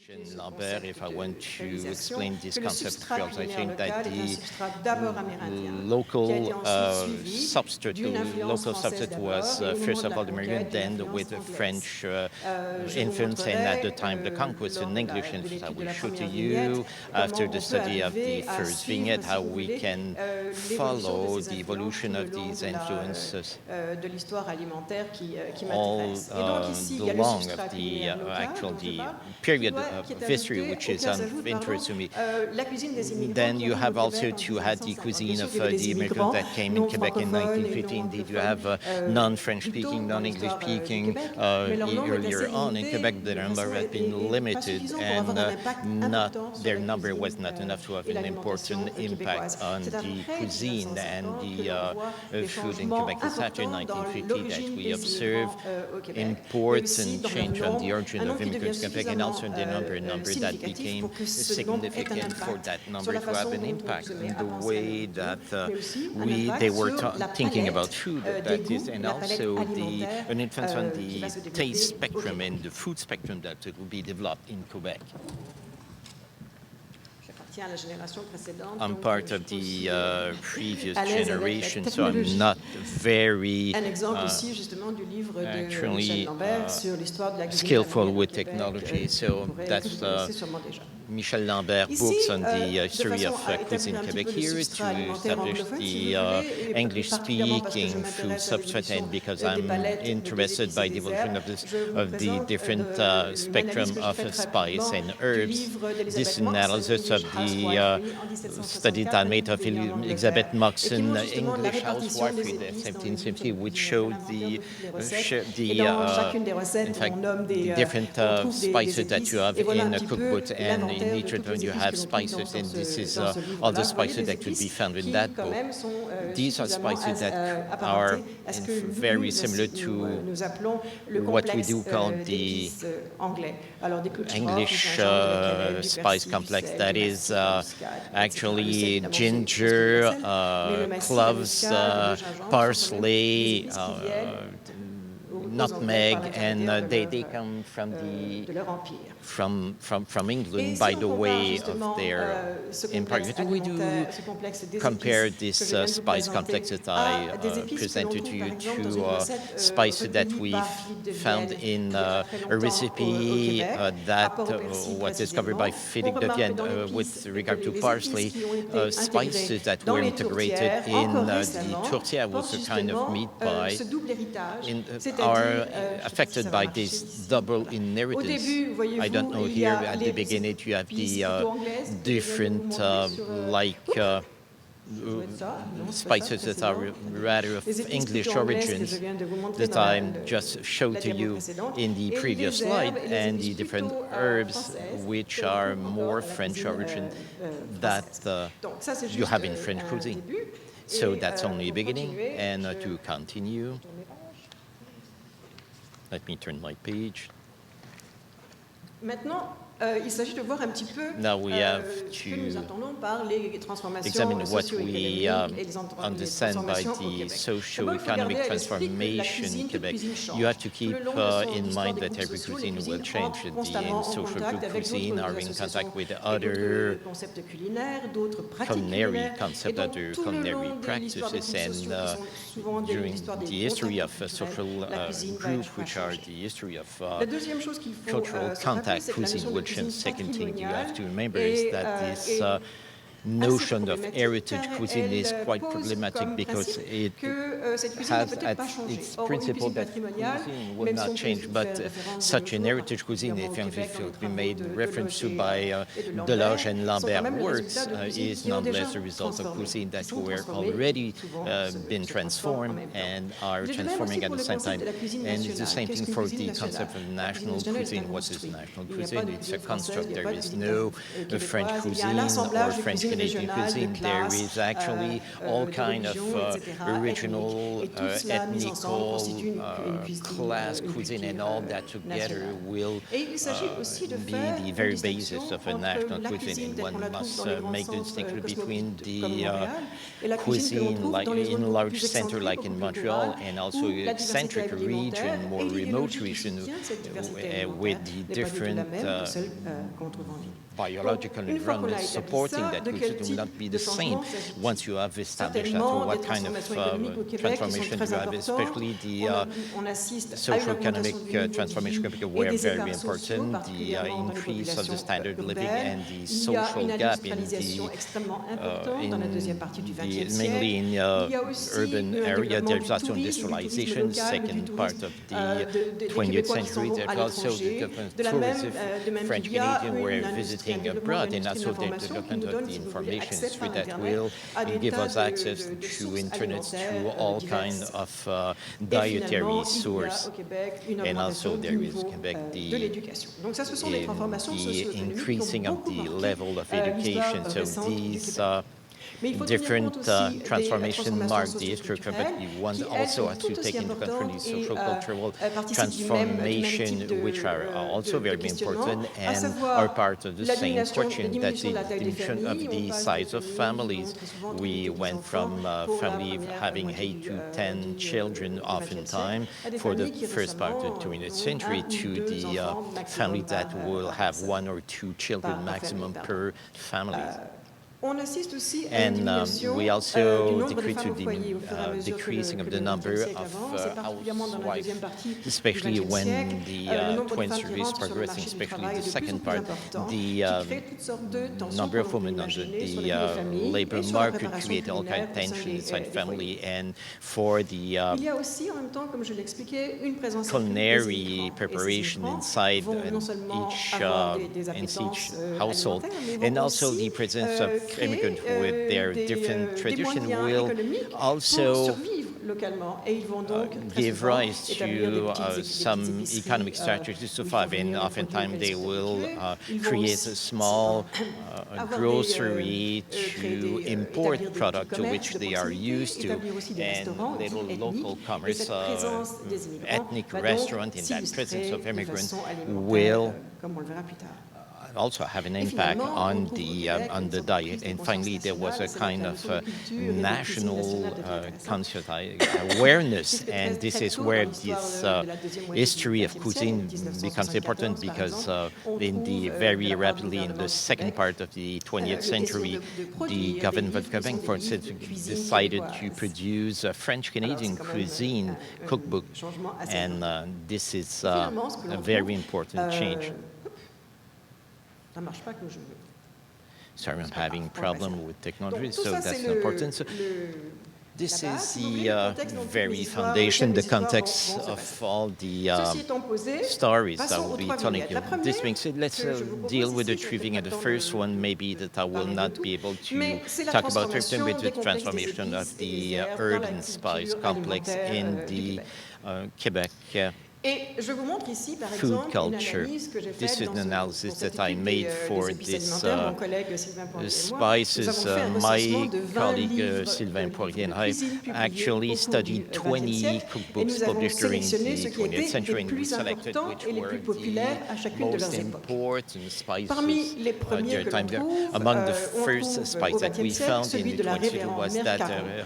Michel Lambert, if I want to explain this concept of fields, I think that the local substrate was first of all the American, then with the French influence, and at the time the conquest in English influence. I will show to you, after the study of the first vignette, how we can follow the evolution of these influences all the long of the period of history, which is of interest to me. Then you have also to add the cuisine of the immigrants that came in Quebec in 1915. Indeed, you have non-French speaking, non-English speaking. Earlier on in Quebec, the number had been limited, and their number was not enough to have an important impact on the cuisine and the food in Quebec. It's after 1950 that we observe imports and change on the origin of immigrants in Quebec, and also the number that became significant for that number to have an impact in the way that they were thinking about food, that is, and also an influence on the taste spectrum and the food spectrum that will be developed in Quebec. I'm part of the previous generation, so I'm not very actually skillful with technology. So that's Michel Lambert books on the history of cuisine Quebec here to establish the English-speaking food substrate, and because I'm interested by the evolution of the different spectrum of spice and herbs, this analysis of the study that I made of Elizabeth Moxon, English housewife in the 1750, which showed the different spices that you have in a cookbook, and in each of them you have spices, and this is all the spices that could be found in that book. These are spices that are very similar to what we do call the English spice complex, that is actually ginger, cloves, parsley, nutmeg, and they come from England by the way of their empire. We do compare this spice complex that I presented to you to spices that we found in a recipe that was discovered by Philippe de Vienne with regard to parsley. Spices that were integrated in the tourtière, was a kind of meat pie, are affected by this double inheritance. I don't know, here at the beginning you have the different spices that are rather of English origins that I just showed to you in the previous slide, and the different herbs which are more French origin that you have in French cuisine. So that's only a beginning, and to continue, let me turn my page. Now we have to examine what we understand by the socio-economic transformation in Quebec. You have to keep in mind that every cuisine will change. The social group cuisine are in contact with other culinary concepts, other culinary practices, and during the history of social group, which are the history of cultural contact cuisine, which second thing you have to remember is that this notion of heritage cuisine is quite problematic, because it has at its principle that cuisine will not change, but such an heritage cuisine, if it be made reference to by Delage and Lambert works, is nonetheless a result of cuisine that were already been transformed and are transforming at the same time. And it's the same thing for the concept of national cuisine. What is national cuisine? It's a construct. There is no French cuisine or French Canadian cuisine. There is actually all kind of original regional, ethnical, class cuisine, and all that together will be the very basis of a national cuisine. And one must make the distinction between the cuisine like in large center like in Montreal and also eccentric region, more remote region with the different biological environment supporting that cuisine will not be the same once you have established that. So what kind of transformation do you have, especially the socio-economic transformation were very important, the increase of the standard of living and the social gap mainly in urban area. There's also industrialization, second part of the 20th century. There's also the development of tourism. French Canadians were visiting abroad, and also the development of the information industry that will give us access to internet, to all kinds of dietary source. And also there is Quebec, the increasing of the level of education. So these different transformation mark the history, but you want also to take into account the social cultural transformation, which are also very important and are part of the same question. That's the diminution of the size of families. We went from family having 8 to 10 children oftentimes for the first part of the 20th century to the family that will have 1 or 2 children maximum per family. And we also decrease to the decreasing of the number of housewives, especially when the 20th century is progressing, especially the second part, the number of women on the labor market create all kinds of tension inside family, and for the culinary preparation inside each household, and also the presence of immigrants with their different tradition will also give rise to some economic strategies to survive, and oftentimes they will create a small grocery to import product to which they are used to, and little local commerce, ethnic restaurant in that presence of immigrants will also have an impact on the diet. And finally, there was a kind of national conscious awareness, and this is where this history of cuisine becomes important, because in the very rapidly in the second part of the 20th century, the government of Quebec, for instance, decided to produce a French Canadian cuisine cookbook, and this is a very important change. Sorry, I'm having a problem with technology, so that's important. So this is the very foundation, the context of all the stories that I will be telling you. This being said, let's deal with the three things. The first one, maybe that I will not be able to talk about with the transformation of the herb and spice complex in the Quebec food culture. This is an analysis that I made for this spices. My colleague Sylvain Poirier and I actually studied 20 cookbooks published during the 20th century, and we selected which were the most important spices during time. Among the first spices that we found in the 20th century was that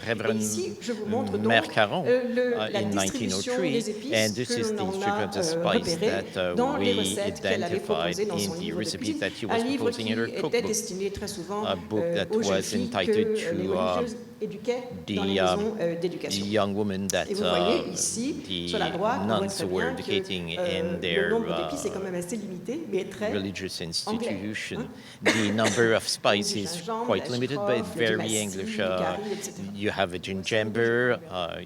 Reverend Mercaron in 1903, and this is the of the spice that we identified in the recipe that he was proposing in her cookbook, a book that was entitled to the young woman that the nuns were educating in their religious institution. The number of spices is quite limited, but very English. You have a ginger,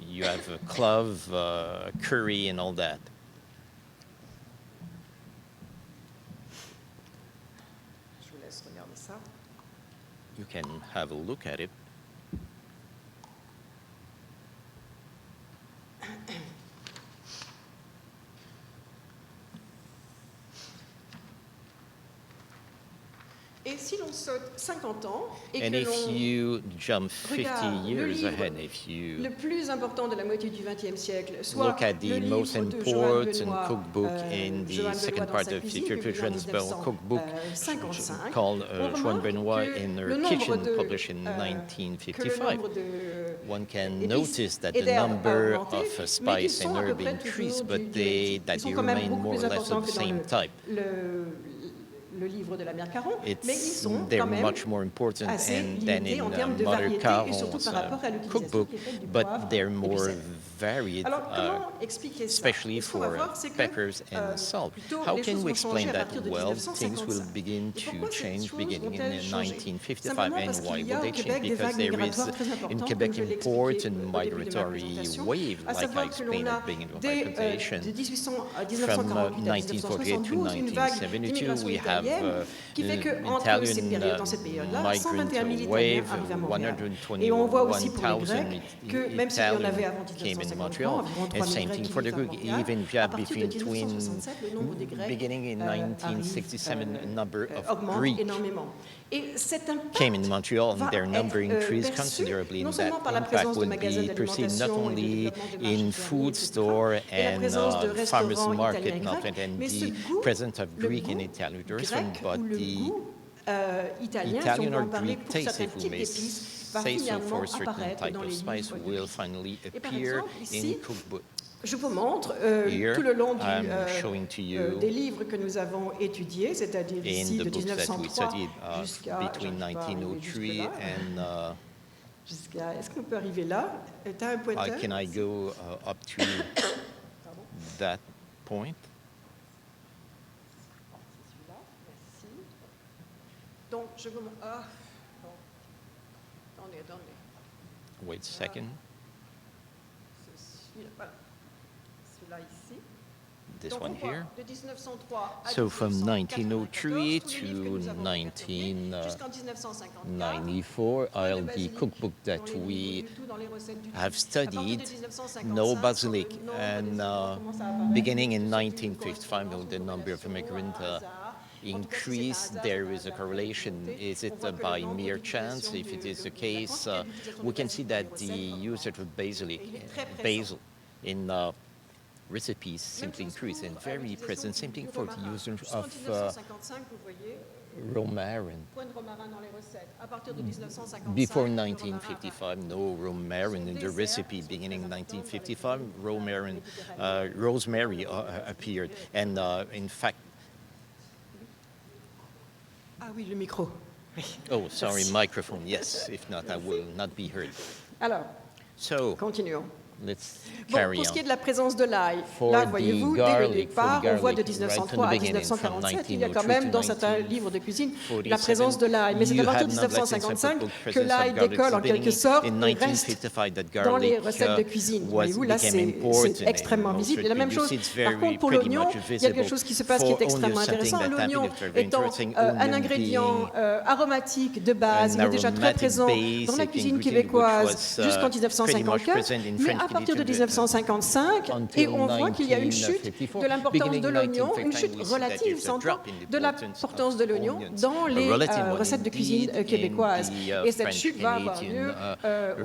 you have a clove, curry, and all that. You can have a look at it. Et si l'on saute 50 ans et And que if you jump 50 years ahead, if you le plus important de la moitié du XXe siècle, soit look at the le most livre de Johann important Benoît, cookbook in the Johann second Benoît dans part sa of the cuisine, Turkish publié en Bell cookbook 1955, called on Johann remarque Benoit que in her le nombre kitchen, de, published in que le 1955. nombre de One can épices notice that et the d'herbes a number augmenté, of mais qu'ils spice sont and à peu herb près increased, toujours but ils they sont quand même remain beaucoup more plus or less importants of the que dans same type. le livre de la mère Caron, mais ils sont They're quand même much more important assez than limités en in termes de Mother variété et surtout Caron's par rapport à l'utilisation cookbook, qui est faite du but poivre they're et du more sel. varied, Alors, comment expliquer ça? especially Ce qu'on va for voir, c'est que peppers and salt. plutôt How les can choses we vont changer explain à that? partir de Well, things will 1955. begin Et to pourquoi ces change choses beginning in vont-elles changer? 1955. Simplement And parce why qu'il y a will au they change? Québec des Because vagues there is migratoires très in importantes, Quebec comme je l'ai important expliqué au début de ma migratory présentation, wave, à like I savoir que l'on explained a at the beginning of my de presentation. 1948 à 1948 to 1972 une vague 1972, d'immigration we have italienne qui fait qu'entre dans cette période-là, migrant 121 000 Italiens wave, arrivent à Montréal. Et on voit aussi pour les 121,000 Grecs que même s'il y en avait avant came in 1953, Montreal. environ 3 And 000 same Grecs thing qui for the vivent à Greek, Montréal, even à partir de between 1967, le nombre des Grecs beginning in 1967, a number of augmente Greek énormément. Et cet impact came in Montreal, and va their number être increased perçu considerably, non and that seulement par la impact présence de would magasins be perceived not d'alimentation et de only développement de marchés in fermiers, food etc., store et la and présence de farmers restaurants market, italiens et not grecs, and mais ce the goût, presence of le Greek and goût Italian grec restaurant, but ou le the goût italien, si on Italian peut or en parler Greek pour taste, certains if we types may d'épices, va say so, finalement for a certain apparaître type dans of les spice livres de will cuisine. finally Et par appear exemple, ici, in cookbook. je vous montre Here, tout le long I'm showing to you des livres que nous avons étudiés, c'est-à-dire ici in de the books that we 1903 studied jusqu'à between 1903 and jusqu'à. Est-ce qu'on peut arriver là? Tu as un pointeur? can I go up to that point? Merci. Donc, je vous montre. Ah, bon. Attendez. Wait a second. Voilà. Celui-là ici. This Donc, one on voit here. de 1903 à So from 1994, 1903 tous les livres que to nous avons regardés, jusqu'en 1954, 1994 pas de are the basilic cookbook that dans les livres we du tout, dans les recettes du tout. have À partir de studied, 1955, no quand basilic. le nombre And des immigrants commence à apparaître, beginning in c'est une 1955, correspondance the number of ou une immigrants relation, un hasard. increased. There is a correlation. Is it by mere chance? If it is the case, we can see that the usage of basil in recipes simply increased and very present. Same thing for the usage of romarin. Before 1955, no romarin in the recipe. Beginning in 1955, rosemary appeared. And in fact, ah oui, le micro. oh, sorry, microphone. Yes, if not, I will not be heard. Alors, so, continuons. let's Bon, carry pour ce qui est on. de la présence de l'ail, For là, the voyez-vous, dès le garlic, départ, for the on voit de garlic, 1903 à right from the beginning, 1947, from il y a quand 1903 même to dans certains livres de cuisine la 1947, présence de l'ail. Mais c'est à you partir de have nonetheless in 1955 separate book que presence l'ail of garlic. décolle en quelque sorte In et reste 1955, that dans les garlic recettes de cuisine. Voyez-vous, là, became c'est important extrêmement in visible. Et la most même chose, recipes. It's par very contre, pour pretty l'oignon, much il y a quelque visible. chose qui se passe qui est For extrêmement onions, something intéressant. that L'oignon happened, it's very étant interesting. un Onion ingrédient aromatique de base, an il est déjà très aromatic présent dans la basic cuisine ingredient québécoise which was, jusqu'en pretty much 1954, present in mais French à partir de cuisine, 1955, et on voit qu'il y a une chute 1954. de l'importance Beginning de l'oignon, une 1955, chute we see that relative, there's a s'entend, drop in the de importance l'importance de of l'oignon onions. dans A les relative one recettes de cuisine indeed québécoises. in the Et cette French chute va avoir Canadian, lieu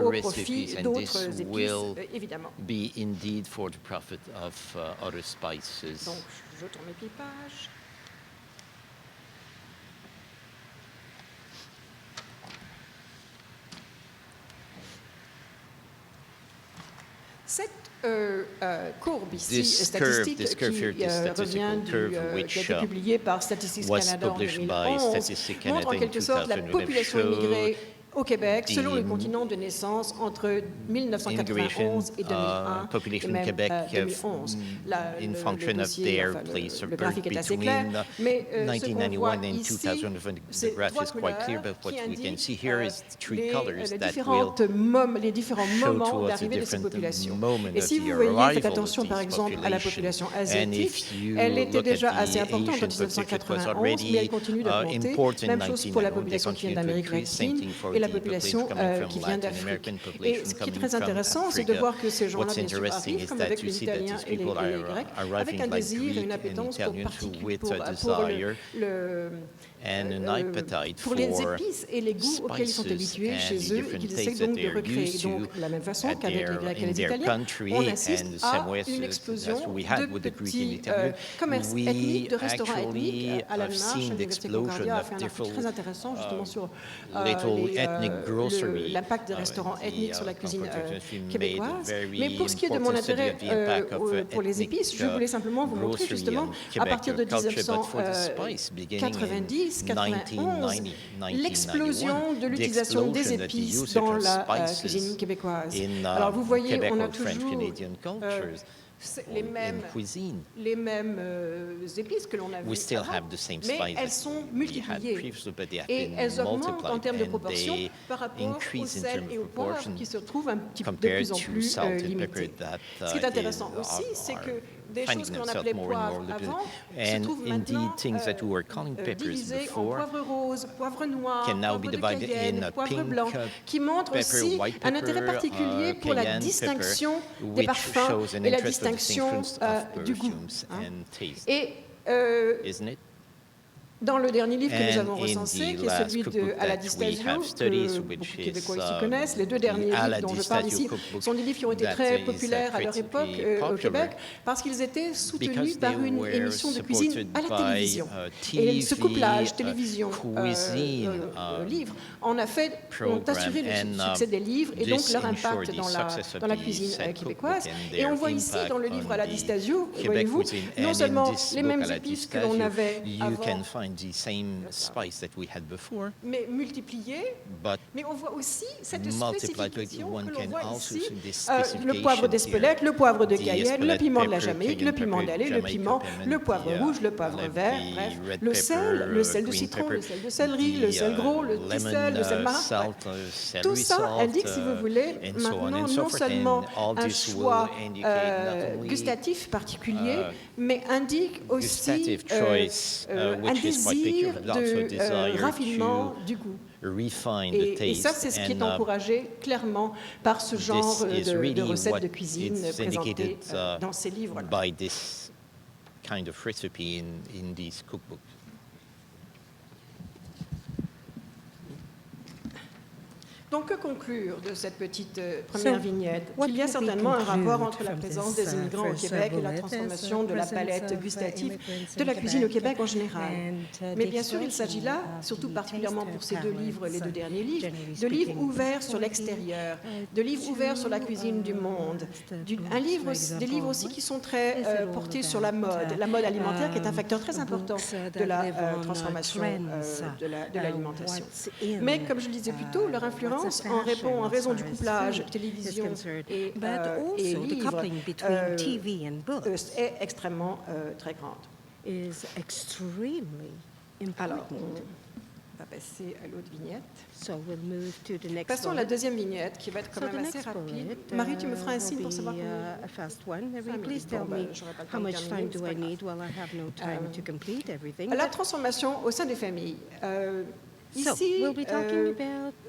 au profit recipes, and d'autres this épices, will évidemment. be indeed for the profit of other spices. Donc, je tourne mes pages. Cette courbe ici, statistique, qui revient qui a été publiée par Statistics Canada en 2011, montre en quelque sorte la population immigrée au Québec, selon le continent de naissance, entre 1991 et 2001, et même 2011. Le dossier, le graphique est assez clair, mais ce qu'on voit ici, c'est trois couleurs qui indiquent les différents moments d'arrivée de ces populations. Et si vous voyez, faites attention par exemple à la population asiatique, elle était déjà assez importante en 1991, mais elle continue d'augmenter. Même chose pour la population qui vient d'Amérique latine. Et la population qui vient d'Afrique. Et ce qui est très intéressant, c'est de voir que ces gens-là, bien sûr, arrivent, comme avec les Italiens et les Grecs, avec un désir et une appétence pour les épices et les goûts auxquels ils sont habitués chez eux et qu'ils essaient donc de recréer. Donc, de la même façon qu'avec les Grecs et les Italiens, on assiste à une explosion de petits commerces ethniques, de restaurants ethniques. À la démarche, l'Université Concordia a fait un article très intéressant justement sur l'impact des restaurants ethniques sur la cuisine québécoise. Mais pour ce qui est de mon intérêt pour les épices, je voulais simplement vous montrer justement, à partir de 1990, 91, l'explosion de l'utilisation des épices dans la cuisine québécoise. Alors vous voyez, on a toujours les mêmes épices que l'on a vues avant, mais elles sont multipliées et elles augmentent en termes de proportion par rapport au sel et au poivre qui se retrouvent de plus en plus limités. Ce qui est intéressant aussi, c'est que des choses que l'on appelait poivre avant se trouvent maintenant divisées en poivre rose, poivre noir, poivre de Cayenne, poivre blanc, qui montrent aussi un intérêt particulier pour la distinction des parfums et la distinction du goût. Et dans le dernier livre que nous avons recensé, qui est celui de Aladistasio, que beaucoup de Québécois ici connaissent, les deux derniers livres dont je parle ici sont des livres qui ont été très populaires à leur époque au Québec parce qu'ils étaient soutenus par une émission de cuisine à la télévision. Et ce couplage télévision-livre ont assuré le succès des livres et donc leur impact dans la cuisine québécoise. Et on voit ici dans le livre Aladistasio, voyez-vous, non seulement les mêmes épices que l'on avait avant, mais multipliées, mais on voit aussi cette spécification que l'on voit ici, le poivre d'Espelette, le poivre de Cayenne, le piment de la Jamaïque, le piment d'Alais, le piment, le poivre rouge, le poivre vert, bref, le sel de citron, le sel de céleri, le sel gros, le tissel, le sel marin. Tout ça indique, si vous voulez, maintenant non seulement un choix gustatif particulier, mais indique aussi un désir de raffinement du goût. Et ça, c'est ce qui est encouragé clairement par ce genre de recettes de cuisine présentées dans ces livres-là. Donc, que conclure de cette petite première vignette? Il y a certainement un rapport entre la présence des immigrants au Québec et la transformation de la palette gustative de la cuisine au Québec en général. Mais bien sûr, il s'agit là, surtout particulièrement pour ces deux livres, les deux derniers livres, de livres ouverts sur l'extérieur, de livres ouverts sur la cuisine du monde, des livres aussi qui sont très portés sur la mode alimentaire, qui est un facteur très important de la transformation de l'alimentation. Mais comme je le disais plus tôt, leur influence en raison du couplage télévision et livre est extrêmement très grande. Alors, on va passer à l'autre vignette. Passons à la deuxième vignette qui va être quand même assez rapide. Marie, tu me feras un signe pour savoir la transformation au sein des familles. Ici,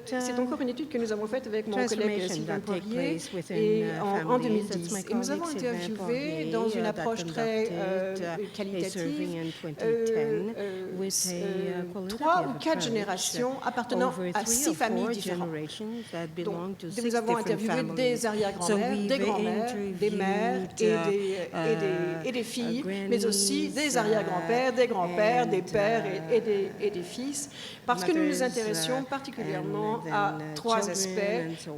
c'est encore une étude que nous avons faite avec mon collègue Sylvain Poirier en 2010. Et nous avons interviewé dans une approche très qualitative 3 ou 4 générations appartenant à 6 familles différentes. Donc, nous avons interviewé des arrière-grands-mères, des grands-mères, des mères et des filles, mais aussi des arrière-grands-pères, des grands-pères, des pères et des fils, parce que nous nous intéressions particulièrement à 3 aspects: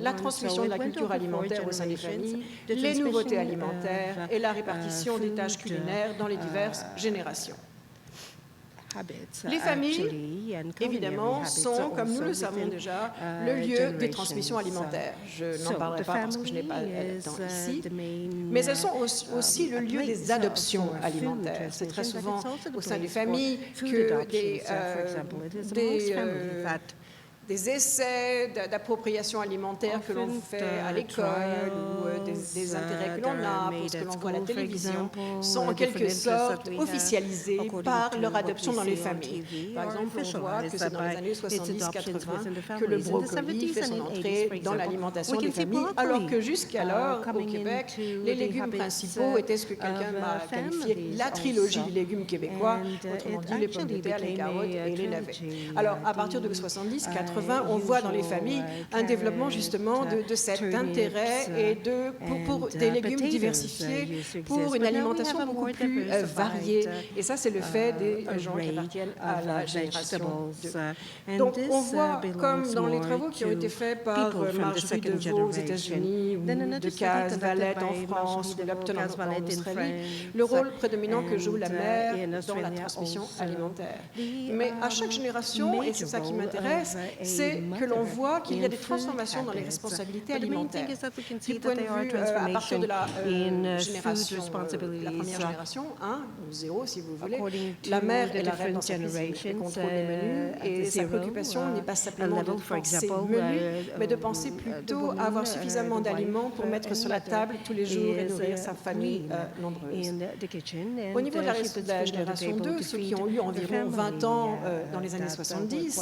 la transmission de la culture alimentaire au sein des familles, les nouveautés alimentaires et la répartition des tâches culinaires dans les diverses générations. Les familles, évidemment, sont, comme nous le savons déjà, le lieu des transmissions alimentaires. Je n'en parlerai pas parce que je n'ai pas le temps ici, mais elles sont aussi le lieu des adoptions alimentaires. C'est très souvent au sein des familles que des essais d'appropriation alimentaire que l'on fait à l'école ou des intérêts que l'on a pour ce que l'on voit à la télévision sont en quelque sorte officialisés par leur adoption dans les familles. Par exemple, on voit que c'est dans les années 70-80 que le brocoli fait son entrée dans l'alimentation des familles, alors que jusqu'alors, au Québec, les légumes principaux étaient ce que quelqu'un m'a qualifié la trilogie des légumes québécois, autrement dit les pommes de terre, les carottes et les navets. Alors, à partir de 70-80, on voit dans les familles un développement justement de cet intérêt et pour des légumes diversifiés, pour une alimentation beaucoup plus variée. Et ça, c'est le fait des gens qui appartiennent à la génération 2. Donc, on voit, comme dans les travaux qui ont été faits par Marjorie DeVaux aux États-Unis, ou de Caz Valette en France, ou Lupton en Australie, le rôle prédominant que joue la mère dans la transmission alimentaire. Mais à chaque génération, et c'est ça qui m'intéresse, c'est que l'on voit qu'il y a des transformations dans les responsabilités alimentaires. Du point de vue, à partir de la génération, la première génération, 1 ou 0 si vous voulez, la mère est la reine dans sa cuisine, elle contrôle les menus et sa préoccupation n'est pas simplement de penser menu, mais de penser plutôt à avoir suffisamment d'aliments pour mettre sur la table tous les jours et nourrir sa famille nombreuse. Au niveau de la génération 2, ceux qui ont eu environ 20 ans dans les années 70,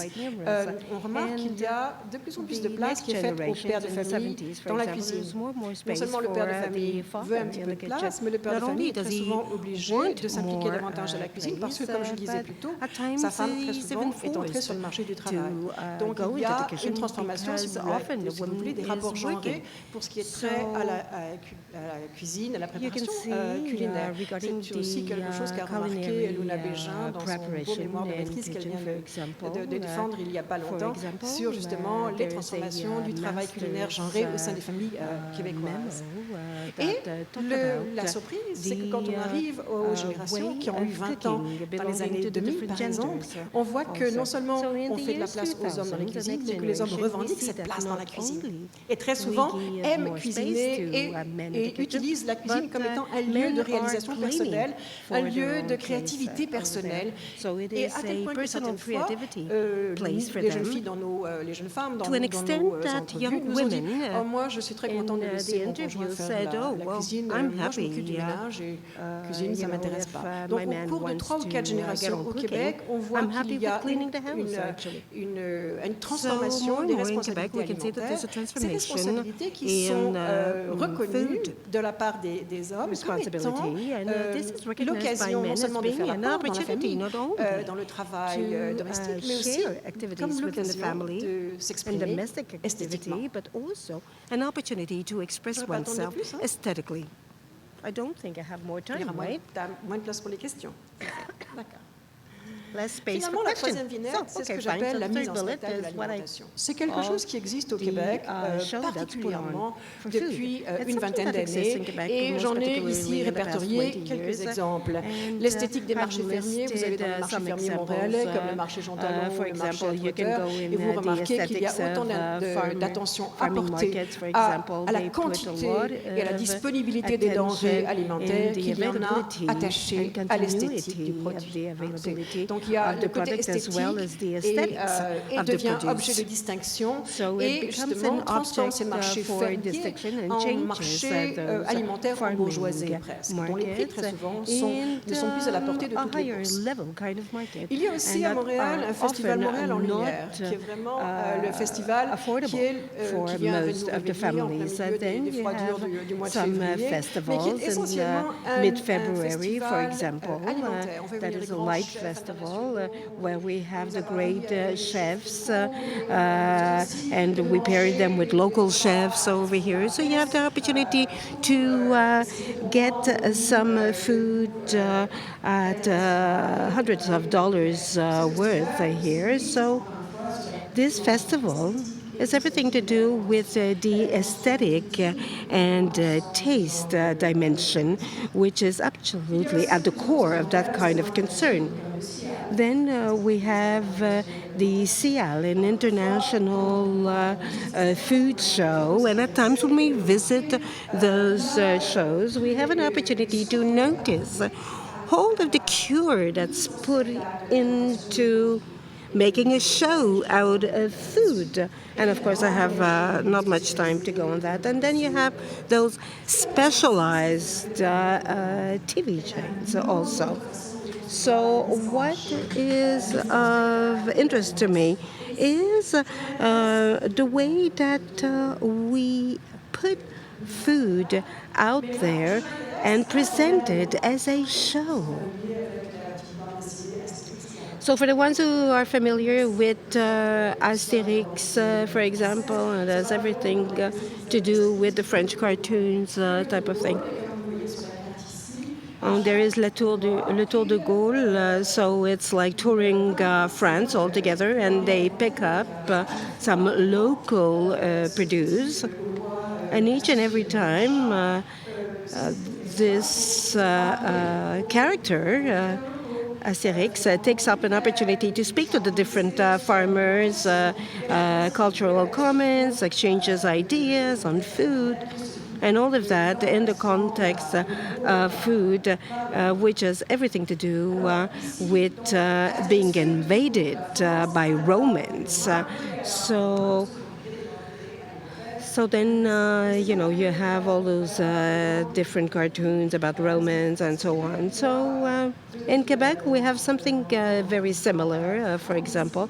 on remarque qu'il y a de plus en plus de place qui est faite aux pères de famille dans la cuisine. Non seulement le père de famille veut un petit peu de place, mais le père de famille est très souvent obligé de s'impliquer davantage dans la cuisine parce que, comme je le disais plus tôt, sa femme très souvent est entrée sur le marché du travail. Donc il y a une transformation, si vous voulez, des rapports genrés pour ce qui est trait à la cuisine, à la préparation culinaire. C'est aussi quelque chose qu'a remarqué Luna Bégin dans son beau mémoire de maîtrise qu'elle vient de défendre il n'y a pas longtemps sur justement les transformations du travail culinaire genré au sein des familles québécoises. Et la surprise, c'est que quand on arrive aux générations qui ont eu 20 ans dans les années 2000, par exemple, on voit que non seulement on fait de la place aux hommes dans les cuisines, mais que les hommes revendiquent cette place dans la cuisine. Et très souvent, aiment cuisiner et utilisent la cuisine comme étant un lieu de réalisation personnelle, un lieu de créativité personnelle. Et à tel point que certaines fois, les jeunes filles les jeunes femmes dans nos entrevues nous ont dit « moi, je suis très contente de laisser mon conjoint faire la cuisine, moi, je m'occupe du ménage et cuisine, ça ne m'intéresse pas. » Donc, au cours de 3 ou 4 générations au Québec, on voit qu'il y a une transformation des responsabilités alimentaires. Ces responsabilités qui sont reconnues de la part des hommes comme étant l'occasion non seulement de faire la part dans la famille, dans le travail domestique, mais aussi comme l'occasion de s'exprimer esthétiquement. But also an opportunity to express oneself aesthetically. I don't think I have more time, right? Moins de place pour les questions. D'accord. Finalement, la troisième vignette, c'est ce que j'appelle la mise en spectacle de l'alimentation. C'est quelque chose qui existe au Québec particulièrement depuis une vingtaine d'années et j'en ai ici répertorié quelques exemples. L'esthétique des marchés fermiers, vous avez dans les marchés fermiers montréalais comme le marché Jean Talon, le marché Atwater, et vous remarquez qu'il y a autant d'attention apportée à la quantité et à la disponibilité des denrées alimentaires qu'il y en a attachées à l'esthétique du produit. Donc, il y a le côté esthétique et devient objet de distinction et justement transforme ces marchés fermiers en marchés alimentaires en bourgeoisie presque, dont les prix très souvent ne sont plus à la portée de toutes les bourses. Il y a aussi à Montréal un festival Montréal en lumière, qui est vraiment le festival qui vient venir en plein milieu des froidures du mois de février, mais qui est essentiellement un festival alimentaire. On fait venir les grands chefs where we have the great chefs and we pair them with local chefs over here. So you have the opportunity to get some food at hundreds of dollars worth here. So this festival has everything to do with the aesthetic and taste dimension, which is absolutely at the core of that kind of concern. Then we have the CIAL, an international food show, and at times when we visit those shows, we have an opportunity to notice all of the cure that's put into making a show out of food. And of course, I have not much time to go on that. And then you have those specialized TV chains also. So what is of interest to me is the way that we put food out there and present it as a show. So for the ones who are familiar with Asterix, for example, and has everything to do with the French cartoons type of thing. There is Le Tour de Gaulle, so it's like touring France altogether, and they pick up some local produce. And each and every time, this character, Asterix, takes up an opportunity to speak to the different farmers, cultural comments, exchanges ideas on food, and all of that in the context of food, which has everything to do with being invaded by Romans. So then, you have all those different cartoons about Romans and so on. So in Quebec, we have something very similar. For example,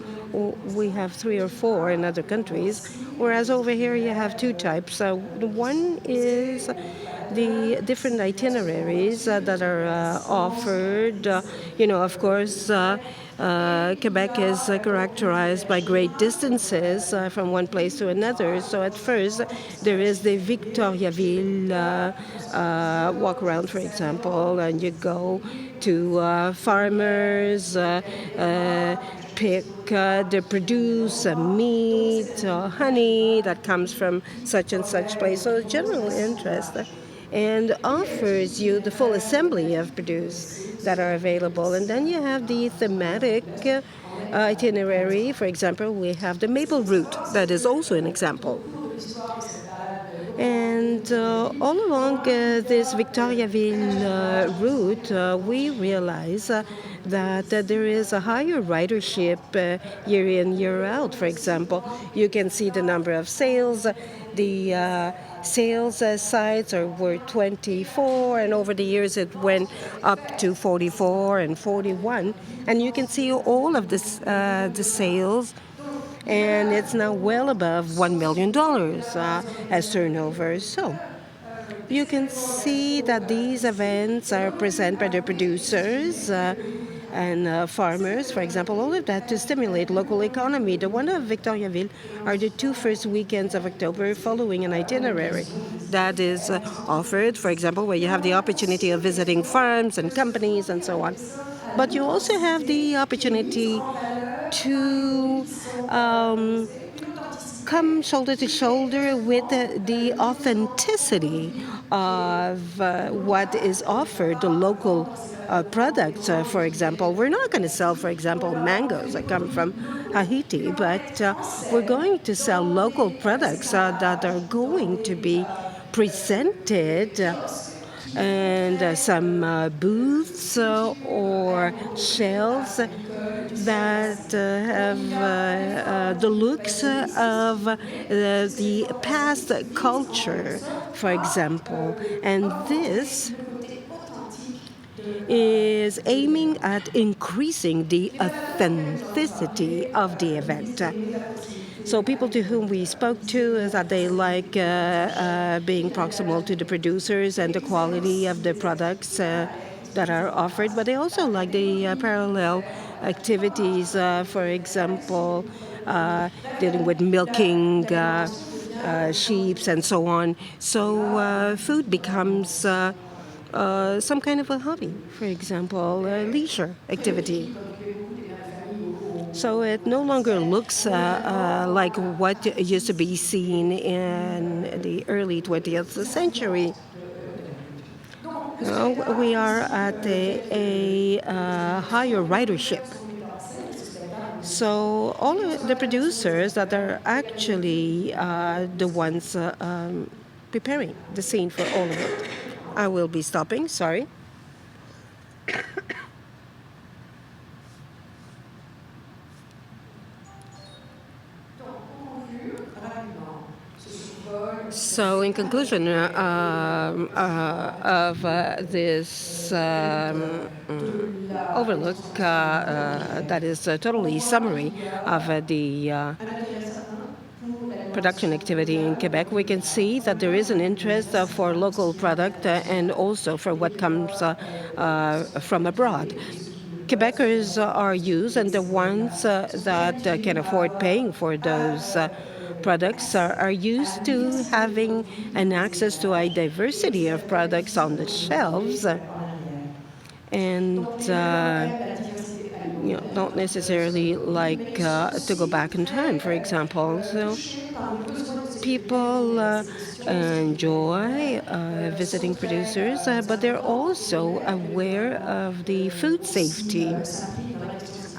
we have 3 or 4 in other countries, whereas over here you have 2 types. One is the different itineraries that are offered. Of course, Quebec is characterized by great distances from one place to another. So at first, there is the Victoriaville walk around, for example, and you go to farmers, pick the produce, meat, honey that comes from such and such place. So general interest and offers you the full assembly of produce that are available. And then you have the thematic itinerary. For example, we have the maple route. That is also an example. And all along this Victoriaville route, we realize that there is a higher ridership year in, year out. For example, you can see the number of sales. The sales sites were 24, and over the years it went up to 44 and 41. And you can see all of this, the sales, and it's now well above $1 million as turnover. So you can see that these events are presented by the producers and farmers, for example, all of that to stimulate local economy. The one of Victoriaville are the 2 first weekends of October following an itinerary that is offered, for example, where you have the opportunity of visiting farms and companies and so on. But you also have the opportunity to come shoulder to shoulder with the authenticity of what is offered, the local products. For example, we're not going to sell, for example, mangoes that come from Haiti, but we're going to sell local products that are going to be presented and some booths or shelves that have the looks of the past culture, for example. And this is aiming at increasing the authenticity of the event. So people to whom we spoke to is that they like being proximal to the producers and the quality of the products that are offered, but they also like the parallel activities, for example, dealing with milking sheep and so on. So food becomes some kind of a hobby, for example, a leisure activity. So it no longer looks like what used to be seen in the early 20th century. We are at a higher ridership. So all of the producers that are actually the ones preparing the scene for all of it. I will be stopping, sorry. So in conclusion of this overlook that is totally summary of the production activity in Quebec, we can see that there is an interest for local product and also for what comes from abroad. Quebecers are used, and the ones that can afford paying for those products are used to having an access to a diversity of products on the shelves, and don't necessarily like to go back in time, for example. So people enjoy visiting producers, but they're also aware of the food safety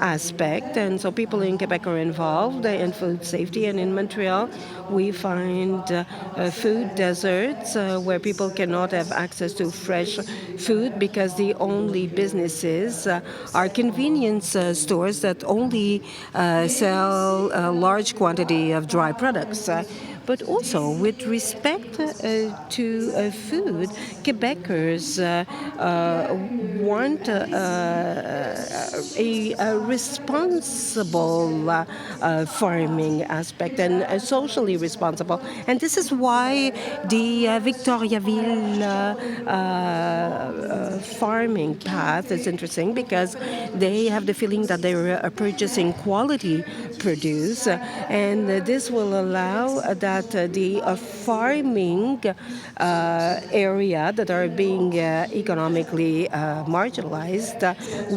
aspect. And so people in Quebec are involved in food safety. And in Montreal, we find food deserts where people cannot have access to fresh food because the only businesses are convenience stores that only sell a large quantity of dry products. But also, with respect to food, Quebecers want a responsible farming aspect and socially responsible. And this is why the Victoriaville farming path is interesting, because they have the feeling that they're purchasing quality produce, and this will allow that the farming area that are being economically marginalized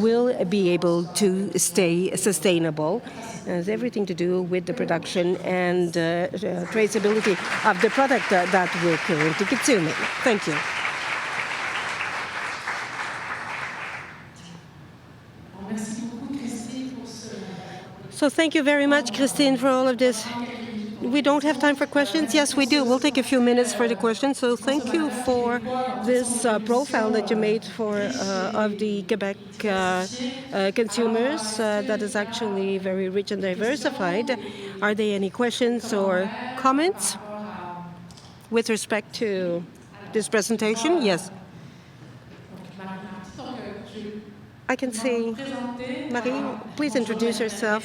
will be able to stay sustainable. It has everything to do with the production and traceability of the product that we're currently consuming. Thank you. So thank you very much, Christine, for all of this. We don't have time for questions? Yes, we do. We'll take a few minutes for the questions. So thank you for this profile that you made of the Quebec consumers. That is actually very rich and diversified. Are there any questions or comments with respect to this presentation? Yes. I can see Marie, please introduce yourself.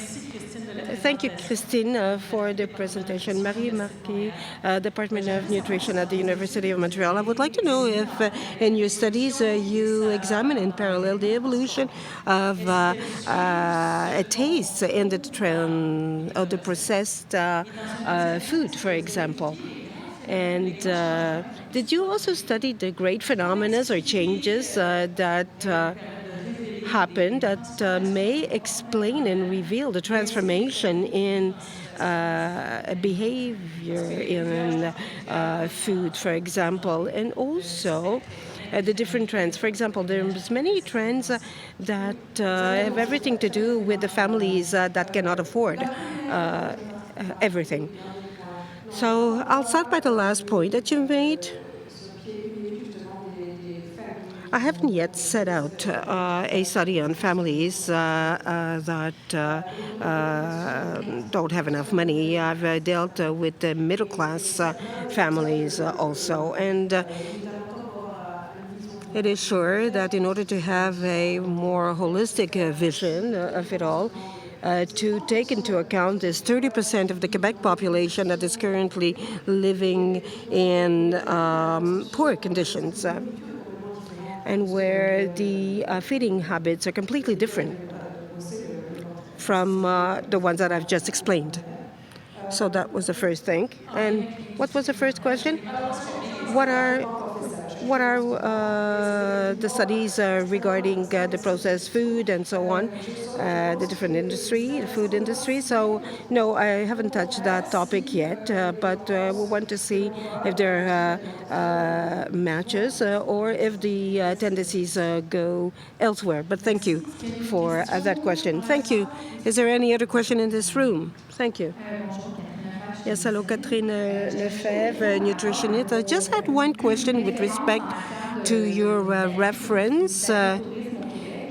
Thank you, Christine, for the presentation. Marie Marquis, Department of Nutrition at the University of Montreal. I would like to know if in your studies you examine in parallel the evolution of tastes in the trend of the processed food, for example. And did you also study the great phenomena or changes that happen that may explain and reveal the transformation in behavior in food, for example, and also the different trends? For example, there's many trends that have everything to do with the families that cannot afford everything. So I'll start by the last point that you made. I haven't yet set out a study on families that don't have enough money. I've dealt with the middle-class families also. And it is sure that in order to have a more holistic vision of it all, to take into account this 30% of the Quebec population that is currently living in poor conditions, and where the feeding habits are completely different from the ones that I've just explained. So that was the first thing. And what was the first question? What are the studies regarding the processed food and so on, the different industry, the food industry? So no, I haven't touched that topic yet, but we want to see if there are matches or if the tendencies go elsewhere. But thank you for that question. Thank you. Is there any other question in this room? Thank you. Yes, hello, Catherine Lefebvre, nutritionist. I just had one question with respect to your reference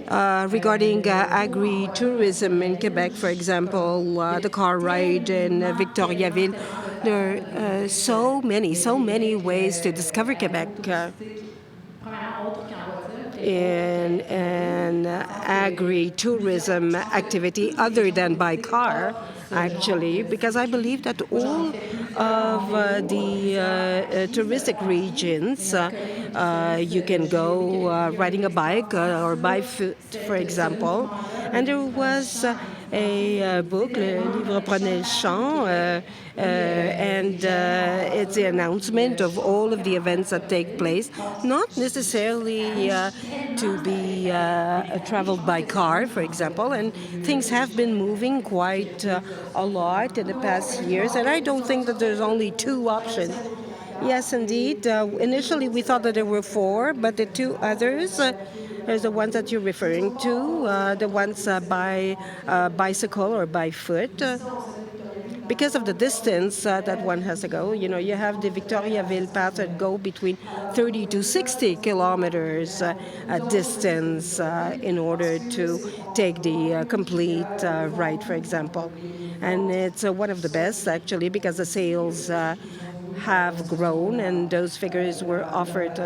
regarding agri-tourism in Quebec, for example, the car ride in Victoriaville. There are so many ways to discover Quebec in an agri-tourism activity other than by car, actually, because I believe that all of the touristic regions, you can go riding a bike or by foot, for example. And there was a book, Le Livre Prenait le Champ, and it's the announcement of all of the events that take place, not necessarily to be traveled by car, for example. And things have been moving quite a lot in the past years, and I don't think that there's only two options. Yes, indeed. Initially, we thought that there were four, but the two others, there's the ones that you're referring to, the ones by bicycle or by foot. Because of the distance that one has to go, you have the Victoriaville path that go between 30 to 60 kilometers distance in order to take the complete ride, for example. And it's one of the best, actually, because the sales have grown, and those figures were offered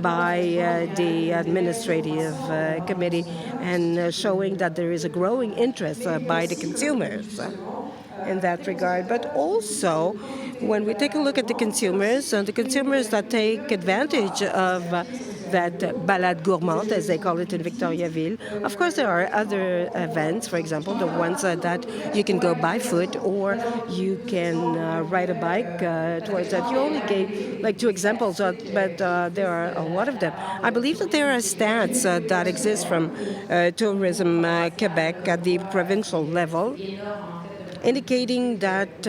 by the administrative committee, and showing that there is a growing interest by the consumers in that regard. But also, when we take a look at the consumers that take advantage of that balade gourmande, as they call it in Victoriaville, of course there are other events, for example, the ones that you can go by foot or you can ride a bike towards that. You only gave like two examples, but there are a lot of them. I believe that there are stats that exist from Tourism Quebec at the provincial level, indicating that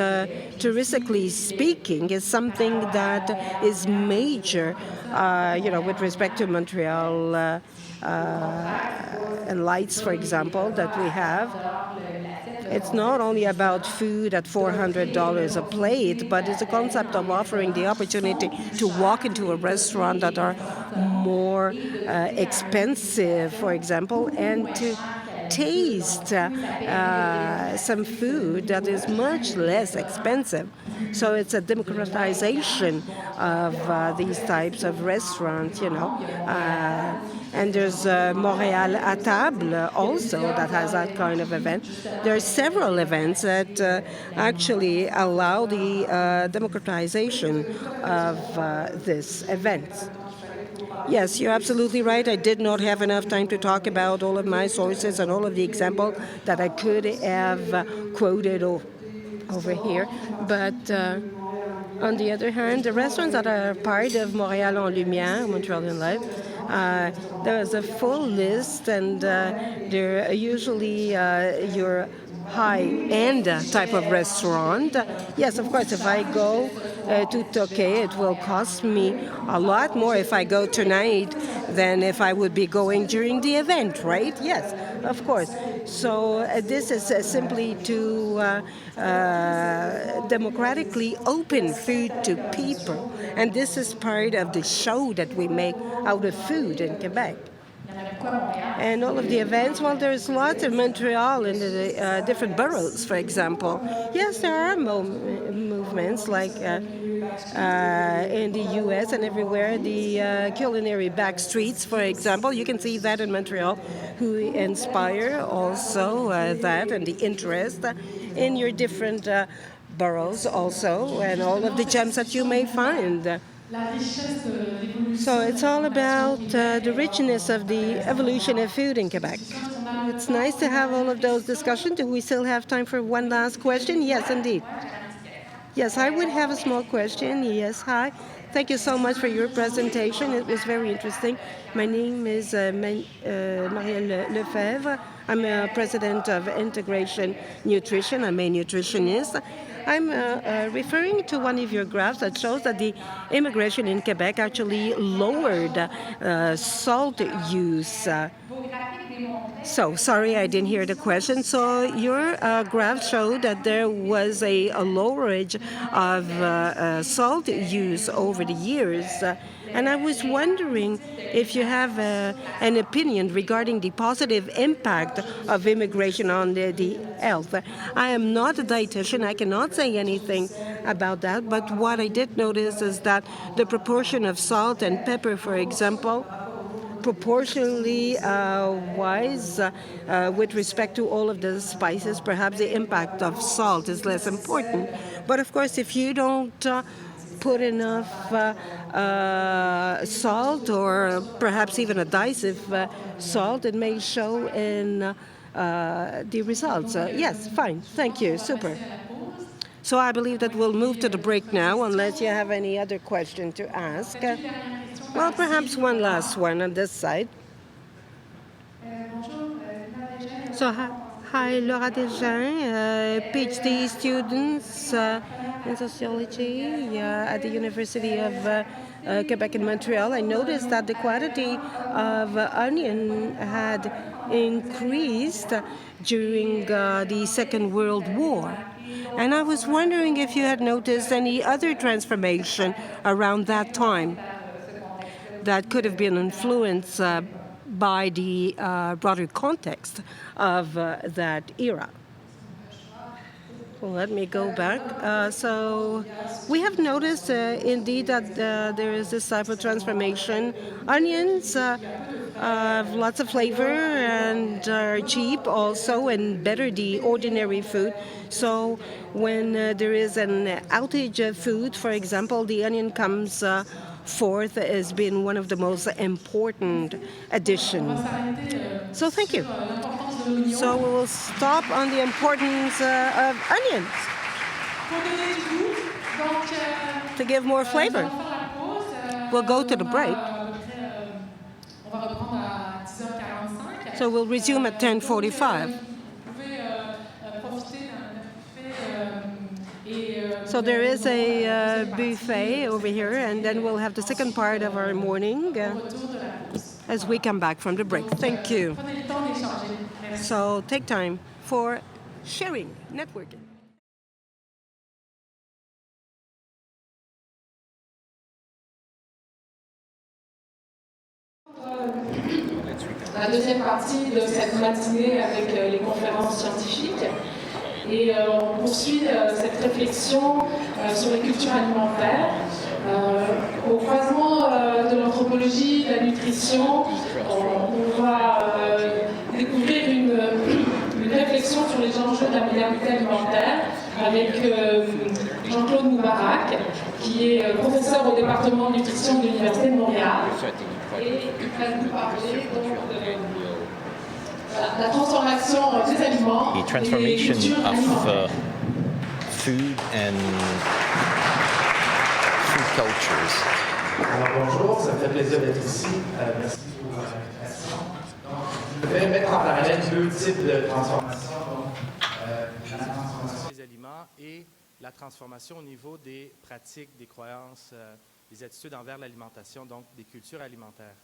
touristically speaking is something that is major, with respect to Montreal and lights, for example, that we have. It's not only about food at $400 a plate, but it's a concept of offering the opportunity to walk into a restaurant that are more expensive, for example, and to taste some food that is much less expensive. So it's a democratization of these types of restaurants, and there's Montréal à table also that has that kind of event. There are several events that actually allow the democratization of this event. Yes, you're absolutely right. I did not have enough time to talk about all of my sources and all of the examples that I could have quoted over here. But on the other hand, the restaurants that are part of Montréal en Lumière, Montreal in Life, there's a full list, and they're usually your high-end type of restaurant. Yes, of course, if I go to Tokay, it will cost me a lot more if I go tonight than if I would be going during the event, right? Yes, of course. So this is simply to democratically open food to people. And this is part of the show that we make out of food in Quebec. And all of the events, well, there's lots in Montreal in the different boroughs, for example. Yes, there are movements like in the U.S. and everywhere, the culinary back streets, for example. You can see that in Montreal, who inspire also that and the interest in your different boroughs also, and all of the gems that you may find. So it's all about the richness of the evolution of food in Quebec. It's nice to have all of those discussions. Do we still have time for one last question? Yes, indeed. Yes, I would have a small question. Yes, hi. Thank you so much for your presentation. It was very interesting. My name is Marielle Lefebvre. I'm president of Integration Nutrition. I'm a nutritionist. I'm referring to one of your graphs that shows that the immigration in Quebec actually lowered salt use. So, sorry, I didn't hear the question. So, your graph showed that there was a lowerage of salt use over the years. And I was wondering if you have an opinion regarding the positive impact of immigration on the health. I am not a dietitian. I cannot say anything about that. But what I did notice is that the proportion of salt and pepper, for example, proportionally wise with respect to all of the spices, perhaps the impact of salt is less important. But of course, if you don't put enough salt or perhaps even a dice of salt, it may show in the results. Yes, fine. Thank you. Super. So I believe that we'll move to the break now, unless you have any other question to ask. Well, perhaps one last one on this side. So, hi, Laura Desjardins, PhD students in sociology at the University of Quebec in Montreal. I noticed that the quantity of onion had increased during the Second World War. And I was wondering if you had noticed any other transformation around that time that could have been influenced by the broader context of that era. Well, let me go back. So we have noticed indeed that there is this type of transformation. Onions have lots of flavor and are cheap also and better the ordinary food. So when there is an outage of food, for example, the onion comes forth as being one of the most important additions. So thank you. So we will stop on the importance of onions to give more flavor. We'll go to the break. So we'll resume at 10:45. So there is a buffet over here, and then we'll have the second part of our morning as we come back from the break. Thank you. So take time for sharing, networking. La deuxième partie de cette matinée avec les conférences scientifiques. Et on poursuit cette réflexion sur les cultures alimentaires. Au croisement de l'anthropologie, de la nutrition, on va découvrir une réflexion sur les enjeux de la modernité alimentaire avec Jean-Claude Moubarak, qui est professeur au département de nutrition de l'Université de Montréal. Et il va nous parler donc la transformation des aliments, the transformation of food and food cultures. Alors bonjour, ça me fait plaisir d'être ici. Merci pour l'invitation. Je vais mettre en parallèle deux types de transformation. La transformation des aliments et la transformation au niveau des pratiques, des croyances, des attitudes envers l'alimentation, donc des cultures alimentaires.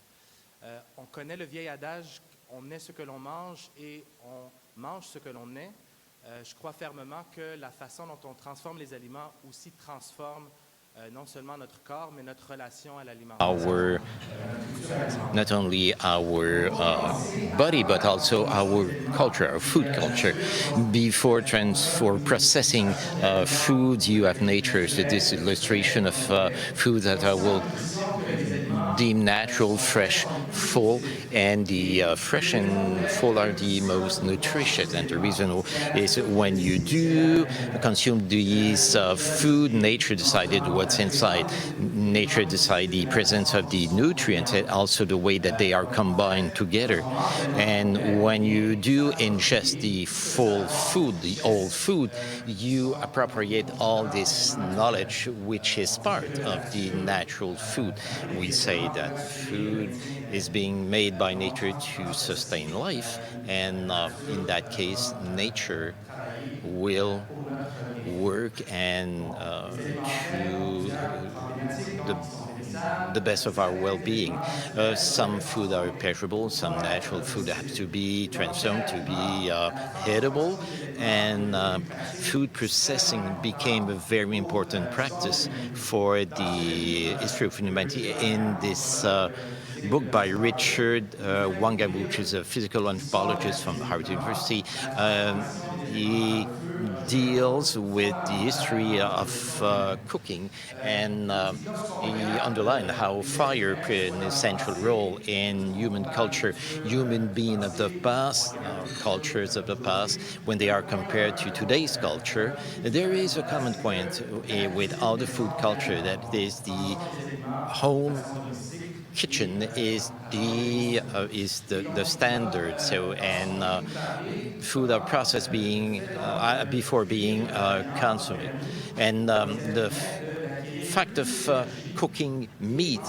On connaît le vieil adage « on est ce que l'on mange et on mange ce que l'on est ». Je crois fermement que la façon dont on transforme les aliments aussi transforme non seulement notre corps, mais notre relation à l'alimentation. Not only our body, but also our culture, our food culture. Before processing foods, you have nature. So this illustration of food that I will deem natural, fresh, full, and the fresh and full are the most nutritious. And the reason is when you do consume these food, nature decided what's inside. Nature decides the presence of the nutrients and also the way that they are combined together. And when you do ingest the full food, the old food, you appropriate all this knowledge which is part of the natural food. We say that food is being made by nature to sustain life, and in that case, nature will work and to the the best of our well-being. Some food are perishable, some natural food have to be transformed to be edible, and food processing became a very important practice for the history of humanity. In this book by Richard Wanga, which is a physical anthropologist from Harvard University, he deals with the history of cooking, and he underlined how fire played an essential role in human culture. Human beings of the past, cultures of the past, when they are compared to today's culture, there is a common point with all the food culture, that is the home kitchen is the standard. So, and food are processed before being consumed, and the fact of cooking meat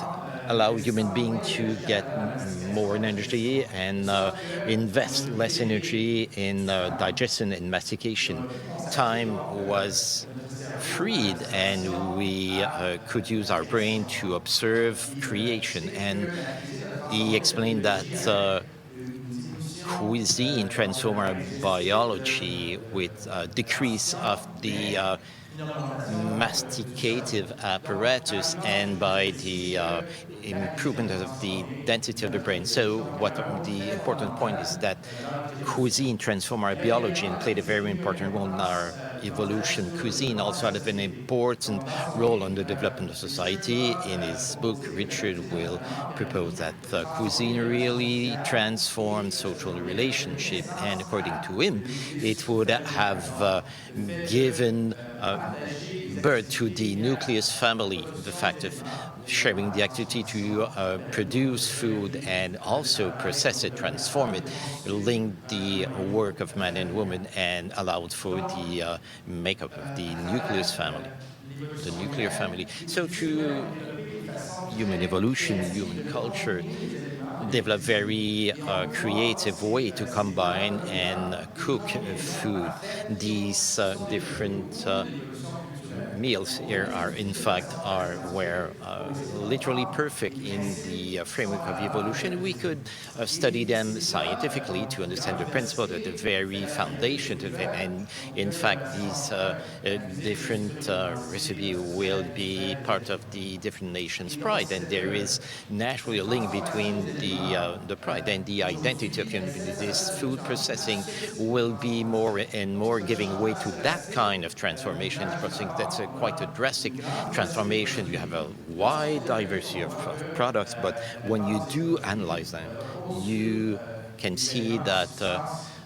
allow human beings to get more energy and invest less energy in digestion and mastication. Time was freed, and we could use our brain to observe creation. And he explained that cuisine transforms our biology with decrease of the masticative apparatus and by the improvement of the density of the brain. So what the important point is that cuisine transformed our biology and played a very important role in our evolution. Cuisine also had an important role in the development of society. In his book, Richard will propose that cuisine really transformed social relationship, and according to him, it would have given birth to the nucleus family, the fact of sharing the activity to produce food and also process it, transform it, linked the work of man and woman, and allowed for the makeup of the nucleus family, the nuclear family. So through human evolution, human culture develop very creative way to combine and cook food. These different meals here are were literally perfect in the framework of evolution. We could study them scientifically to understand the principle at the very foundation of it. And in fact, these different recipe will be part of the different nations' pride, and there is naturally a link between the pride and the identity of human beings. This food processing will be more and more giving way to that kind of transformation. Processing, that's quite a drastic transformation. You have a wide diversity of products, but when you do analyze them, you can see that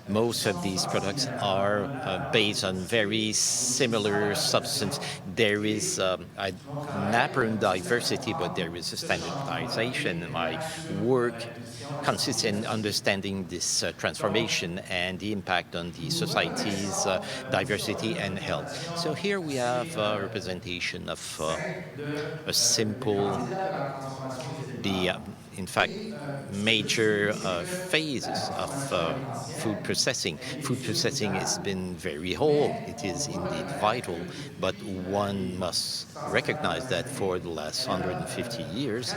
most of these products are based on very similar substance. There is an apparent diversity, but there is a standardization. My work consists in understanding this transformation and the impact on the society's diversity and health. So here we have a representation of a simple, in fact, major phases of food processing. Food processing has been very old. It is indeed vital, but one must recognize that for the last 150 years,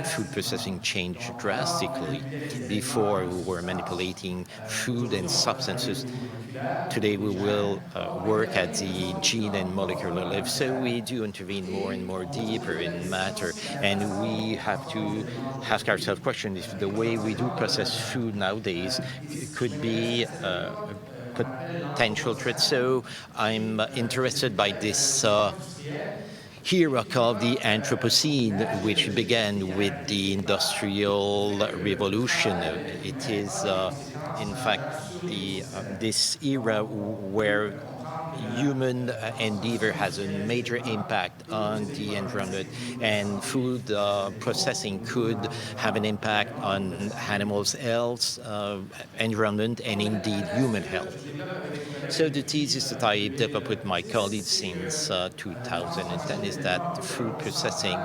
food processing changed drastically. Before, we were manipulating food and substances. Today we will work at the gene and molecular level, so we do intervene more and more deeper in matter, and we have to ask ourselves questions if the way we do process food nowadays could be a potential threat. So I'm interested by this era called the Anthropocene, which began with the Industrial Revolution. It is, in fact, this era where human endeavor has a major impact on the environment, and food processing could have an impact on animals' health, environment, and indeed human health. So the thesis that I developed with my colleagues since 2010 is that food processing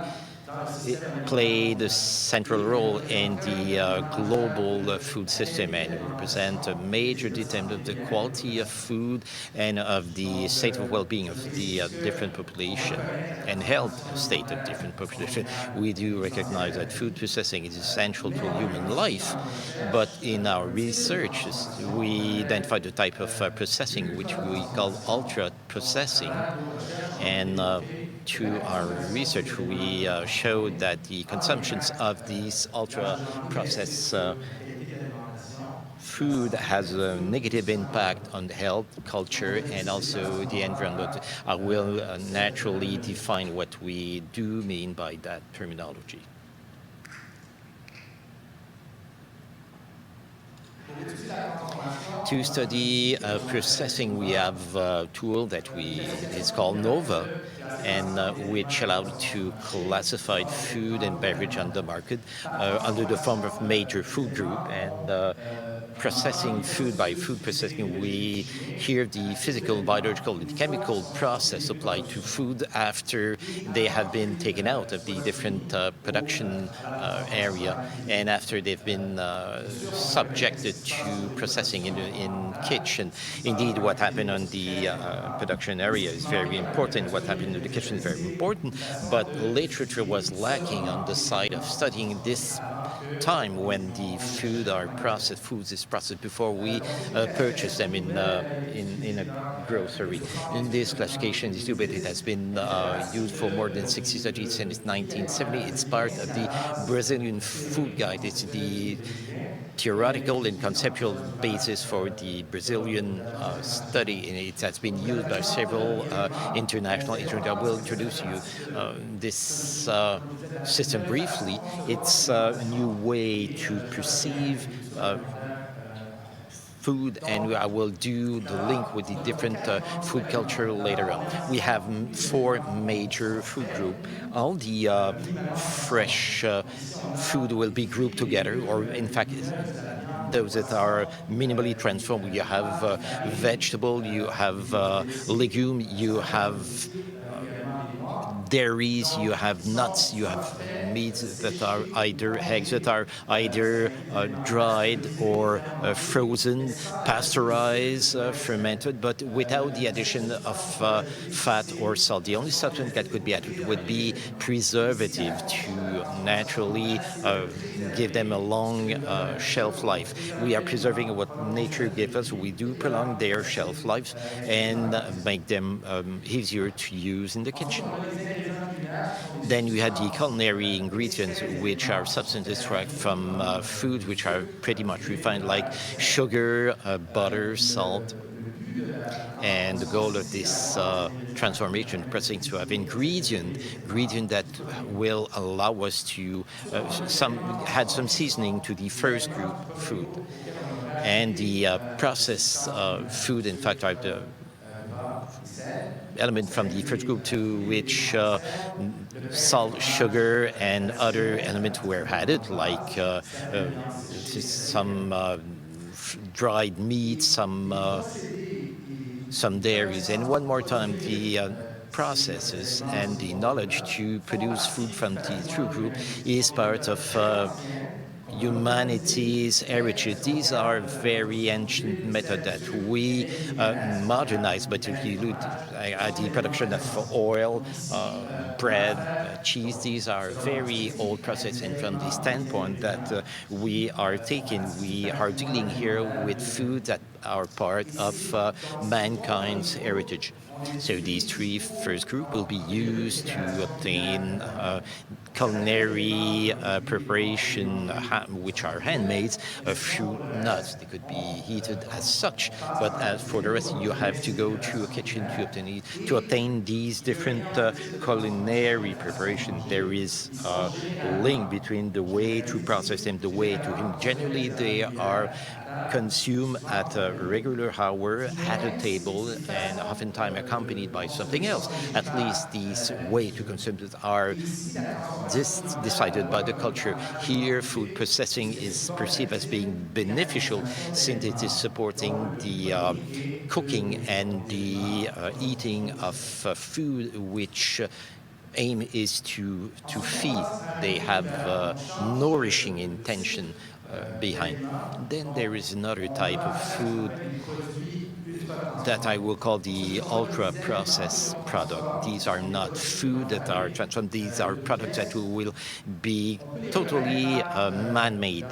play the central role in the global food system and represent a major determinant of the quality of food and of the state of well-being of the different population and health state of different population. We do recognize that food processing is essential to human life, but in our research, we identified the type of processing which we call ultra processing, and to our research, we showed that the consumptions of these ultra-processed food has a negative impact on the health, culture, and also the environment. I will naturally define what we do mean by that terminology. To study processing, we have a tool that is called NOVA, and which allowed to classify food and beverage on the market under the form of major food group. And processing food by food processing, we hear the physical, biological, and chemical process applied to food after they have been taken out of the different production area and after they've been subjected to processing in kitchen. Indeed, what happened on the production area is very important. What happened in the kitchen is very important, but literature was lacking on the side of studying this time when the foods is processed before we purchase them in a grocery. In this classification, this debate, it has been used for more than 60 studies since 1970. It's part of the Brazilian food guide. It's the theoretical and conceptual basis for the Brazilian study, and it has been used by several international institutions. I will introduce you this system briefly. It's a new way to perceive food, and I will do the link with the different food culture later on. We have 4 major food groups. All the fresh food will be grouped together, or in fact, those that are minimally transformed. You have vegetable, you have legume, you have dairies, you have nuts, you have meats that are either eggs that are either dried or frozen, pasteurized, fermented, but without the addition of fat or salt. The only substance that could be added would be preservative to naturally give them a long shelf life. We are preserving what nature gave us. We do prolong their shelf lives and make them easier to use in the kitchen. Then we had the culinary ingredients, which are substances extracted from food, which are pretty much refined, like sugar, butter, salt. And the goal of this transformation processing to have ingredient that will allow us to add some seasoning to the first group food. And the processed food, in fact, are the element from the first group to which salt, sugar, and other elements were added, like some dried meat, some dairies. And one more time, the processes and the knowledge to produce food from the true group is part of humanity's heritage. These are very ancient methods that we modernize, but if you look at the production of oil, bread, cheese, these are very old processes. And from the standpoint that we are dealing here with food that are part of mankind's heritage. So these 3 first group will be used to obtain culinary preparation, which are handmade, fruit, nuts. They could be heated as such, but as for the rest, you have to go to a kitchen to obtain these different culinary preparation. There is a link between the way to process them, the way to him. Generally, they are consumed at a regular hour at a table, and oftentimes accompanied by something else. At least these way to consume it are decided by the culture. Here, food processing is perceived as being beneficial since it is supporting the cooking and the eating of food which aim is to feed. They have nourishing intention behind. Then there is another type of food that I will call the ultra-processed product. These are not food that are transformed. These are products that will be totally man-made.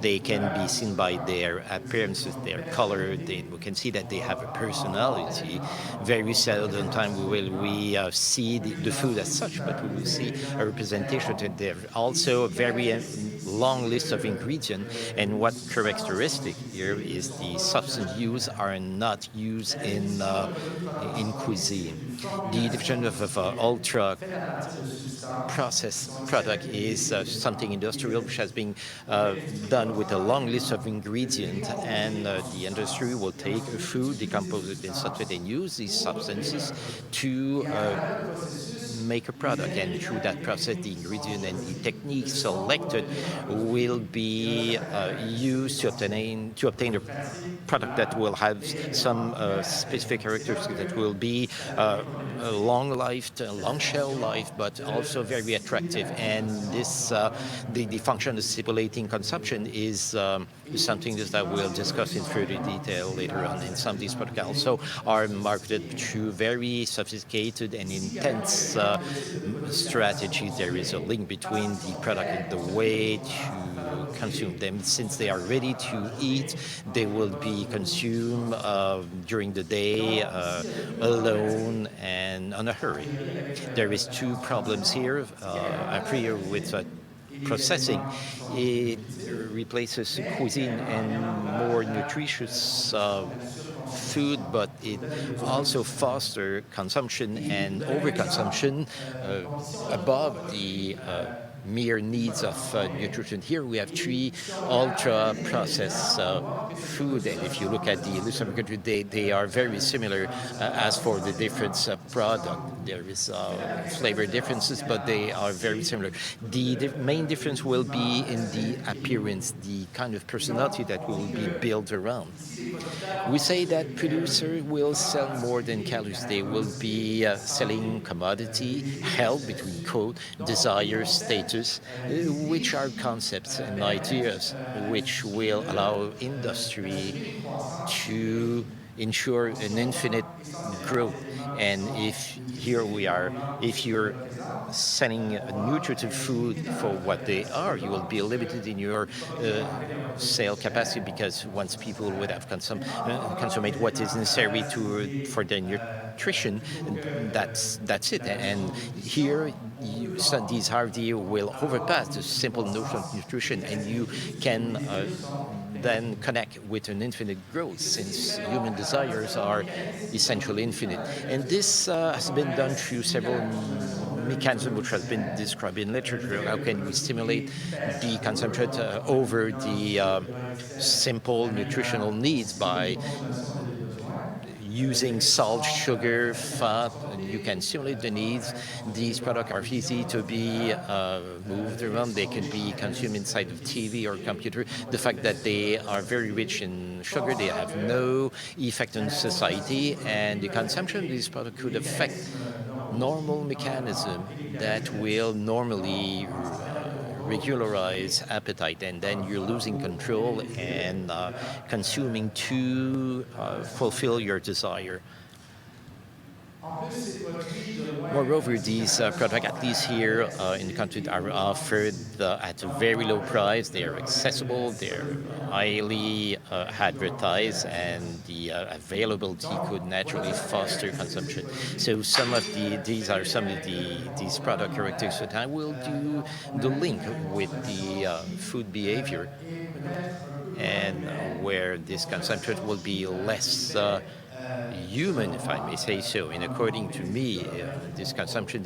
They can be seen by their appearances, their color. We can see that they have a personality. Very seldom time we see the food as such, but we will see a representation. There also a very long list of ingredients, and what characteristic here is the substance used are not used in cuisine. The definition of ultra processed product is something industrial which has been done with a long list of ingredients, and the industry will take a food, decompose it in substance, and use these substances to make a product. And through that process, the ingredient and the technique selected will be used to obtain a product that will have some specific characteristics that will be long-lived, long shelf life, but also very attractive. And this, the function of stipulating consumption is something that I will discuss in further detail later on. And some of these products also are marketed through very sophisticated and intense strategies. There is a link between the product and the way to consume them. Since they are ready to eat, they will be consumed during the day, alone and on a hurry. There is two problems here. A priori with processing. It replaces cuisine and more nutritious food, but it also fosters consumption and overconsumption above the mere needs of nutrition. Here we have three ultra-processed food, and if you look at the list of countries, they are very similar as for the difference of product. There is flavor differences, but they are very similar. The main difference will be in the appearance, the kind of personality that will be built around. We say that producers will sell more than calories. They will be selling commodity, health between quote, desire, status, which are concepts and ideas which will allow industry to ensure an infinite growth. And if you're selling nutritive food for what they are, you will be limited in your sale capacity, because once people would have consummate what is necessary for their nutrition, that's it. And here, these RD will overpass the simple notion of nutrition, and you can then connect with an infinite growth, since human desires are essentially infinite. And this has been done through several mechanisms which has been described in literature. How can we stimulate the consumption over the simple nutritional needs by using salt, sugar, fat, and you can simulate the needs. These products are easy to be moved around. They can be consumed inside of TV or computer. The fact that they are very rich in sugar, they have no effect on society, and the consumption of these products could affect normal mechanism that will normally regularize appetite, and then you're losing control and consuming to fulfill your desire. Moreover, these products, at least here in the country, are offered at a very low price. They are accessible, they're highly advertised, and the availability could naturally foster consumption. So these are some of these product characteristics. I will do the link with the food behavior, and where this consumption will be less human, if I may say so. And according to me, this consumption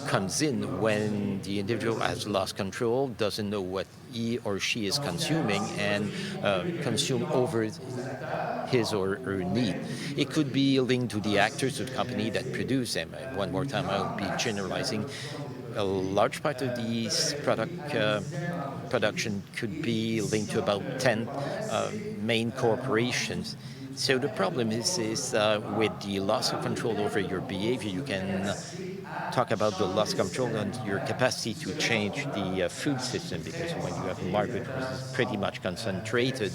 comes in when the individual has lost control, doesn't know what he or she is consuming, and consume over his or her need. It could be linked to the actors, to the company that produce them. One more time, I'll be generalizing. A large part of these production could be linked to about 10 main corporations. So the problem is with the loss of control over your behavior, you can talk about the loss of control and your capacity to change the food system, because when you have a market which is pretty much concentrated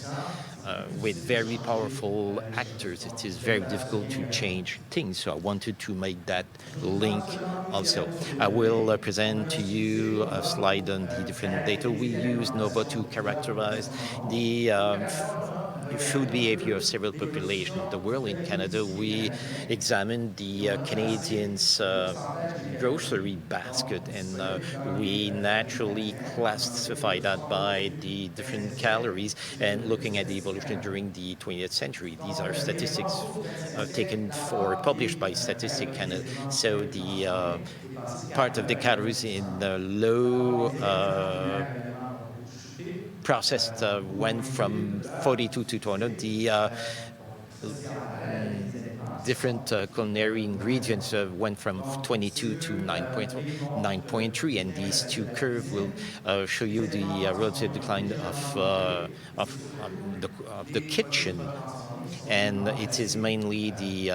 with very powerful actors, it is very difficult to change things. So I wanted to make that link also. I will present to you a slide on the different data we use NOVA to characterize the food behavior of several populations in the world. In Canada, we examined the Canadians' grocery basket, and we naturally classify that by the different calories and looking at the evolution during the 20th century. These are statistics taken for published by Statistic Canada. So the part of the calories in the low processed went from 42 to 200. The different culinary ingredients went from 22 to 9.3, and these two curves will show you the relative decline of the kitchen. And it is mainly the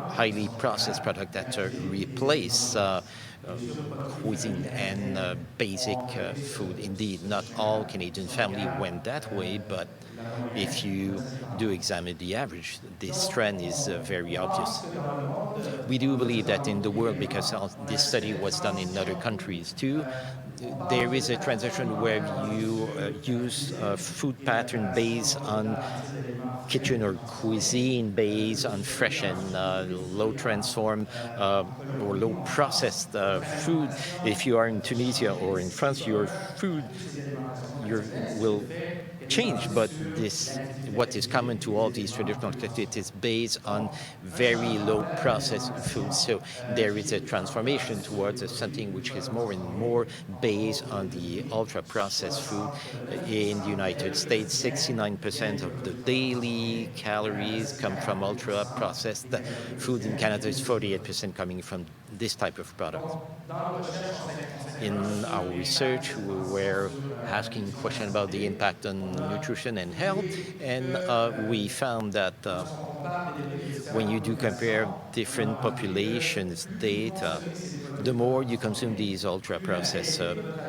highly processed product that replace cuisine and basic food. Indeed, not all Canadian families went that way, but if you do examine the average, this trend is very obvious. We do believe that in the world, because this study was done in other countries too, there is a transition where you use food pattern based on kitchen or cuisine based on fresh and low transformed or low processed food. If you are in Tunisia or in France, your food will change, but what is common to all these traditional activities is based on very low processed food. So there is a transformation towards something which is more and more based on the ultra processed food. In the United States, 69% of the daily calories come from ultra processed food. In Canada, it's 48% coming from this type of product. In our research, we were asking questions about the impact on nutrition and health, and we found that when you do compare different populations' data, the more you consume these ultra-processed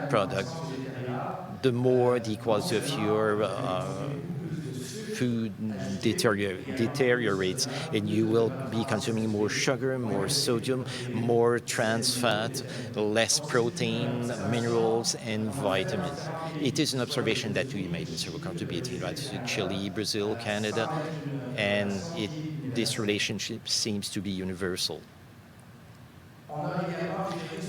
products, the more the quality of your food deteriorates, and you will be consuming more sugar, more sodium, more trans fat, less protein, minerals, and vitamins. It is an observation that we made in several countries, be it the United States, Chile, Brazil, Canada, and this relationship seems to be universal.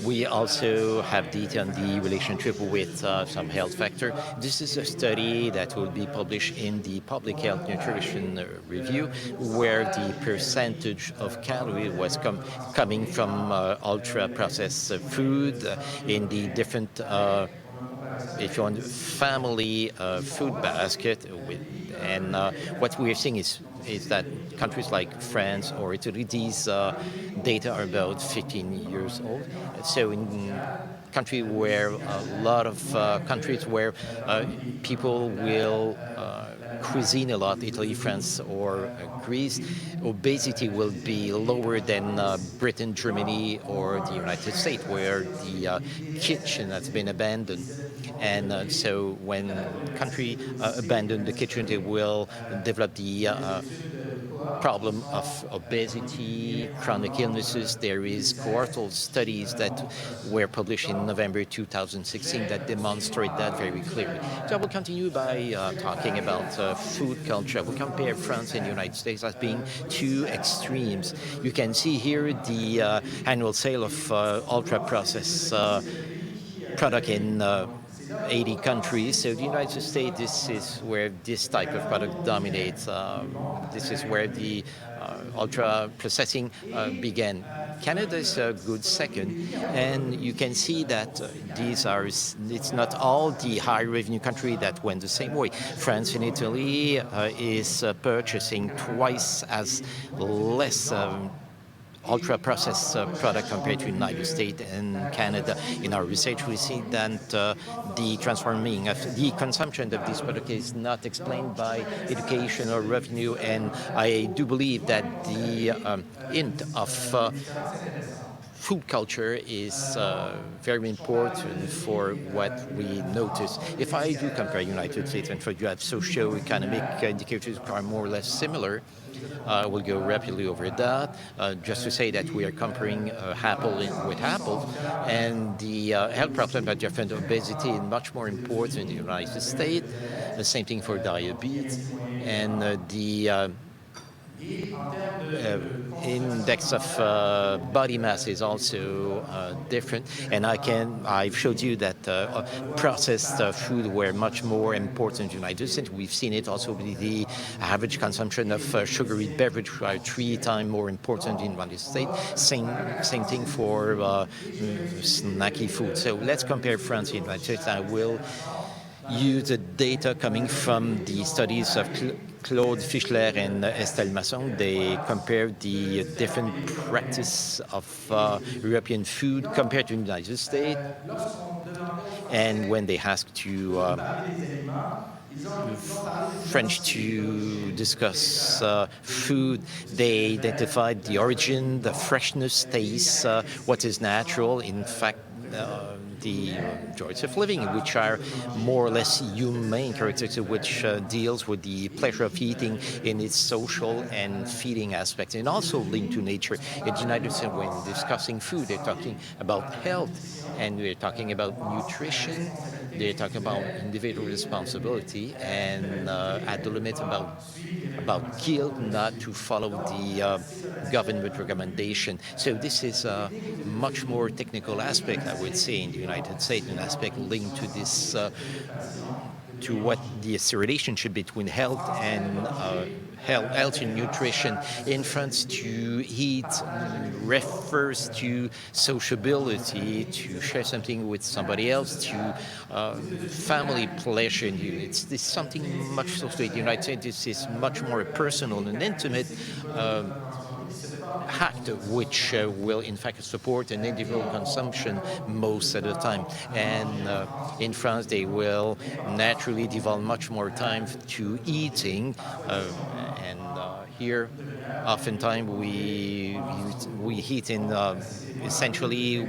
We also have data on the relationship with some health factor. This is a study that will be published in the Public Health Nutrition Review, where the percentage of calories was coming from ultra-processed food in the different, if you want, family food basket. And what we are seeing is that countries like France or Italy, these data are about 15 years old. So in countries where a lot of countries where people will cuisine a lot, Italy, France, or Greece, obesity will be lower than Britain, Germany, or the United States, where the kitchen has been abandoned. And so when countries abandon the kitchen, they will develop the problem of obesity, chronic illnesses. There is cohortal studies that were published in November 2016 that demonstrate that very clearly. So I will continue by talking about food culture. I will compare France and the United States as being two extremes. You can see here the annual sale of ultra-processed product in 80 countries. So the United States, this is where this type of product dominates. This is where the ultra processing began. Canada is a good second, and you can see that it's not all the high revenue country that went the same way. France and Italy is purchasing twice as less ultra-processed product compared to the United States and Canada. In our research, we see that the transforming of the consumption of this product is not explained by education or revenue, and I do believe that the hint of food culture is very important for what we notice. If I do compare United States and you have socio-economic indicators that are more or less similar, we'll go rapidly over that. Just to say that we are comparing apple with apple, and the health problem that different obesity is much more important in the United States. The same thing for diabetes, and the index of body mass is also different, and I've showed you that processed food were much more important in the United States. We've seen it also with the average consumption of sugary beverage, which are 3 times more important in the United States. Same thing for snacky food. So let's compare France and the United States. I will use the data coming from the studies of Claude Fischler and Estelle Masson. They compared the different practice of European food compared to the United States. And when they asked to French to discuss food, they identified the origin, the freshness, taste, what is natural. In fact, the joys of living, which are more or less humane characteristics, which deals with the pleasure of eating in its social and feeding aspects, and also linked to nature. In the United States, when discussing food, they're talking about health, and we're talking about nutrition. They're talking about individual responsibility, and at the limit about guilt not to follow the government recommendation. So this is a much more technical aspect, I would say, in the United States, an aspect linked to this, to what the relationship between health and health and nutrition. In France, to eat refers to sociability, to share something with somebody else, to family pleasure. It's something much closer to the United States. This is much more personal and intimate act, which will in fact support an individual consumption most of the time. And in France, they will naturally devote much more time to eating, and here oftentimes we eat in essentially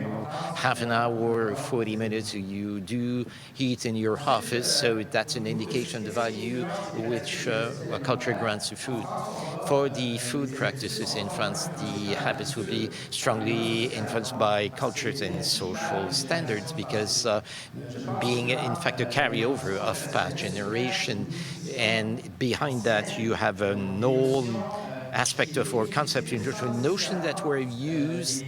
half an hour, 40 minutes. You do eat in your office, so that's an indication of the value which a culture grants to food. For the food practices in France, the habits will be strongly influenced by cultures and social standards, because being in fact a carryover of past generation, and behind that you have an old aspect of our concept, notions that were used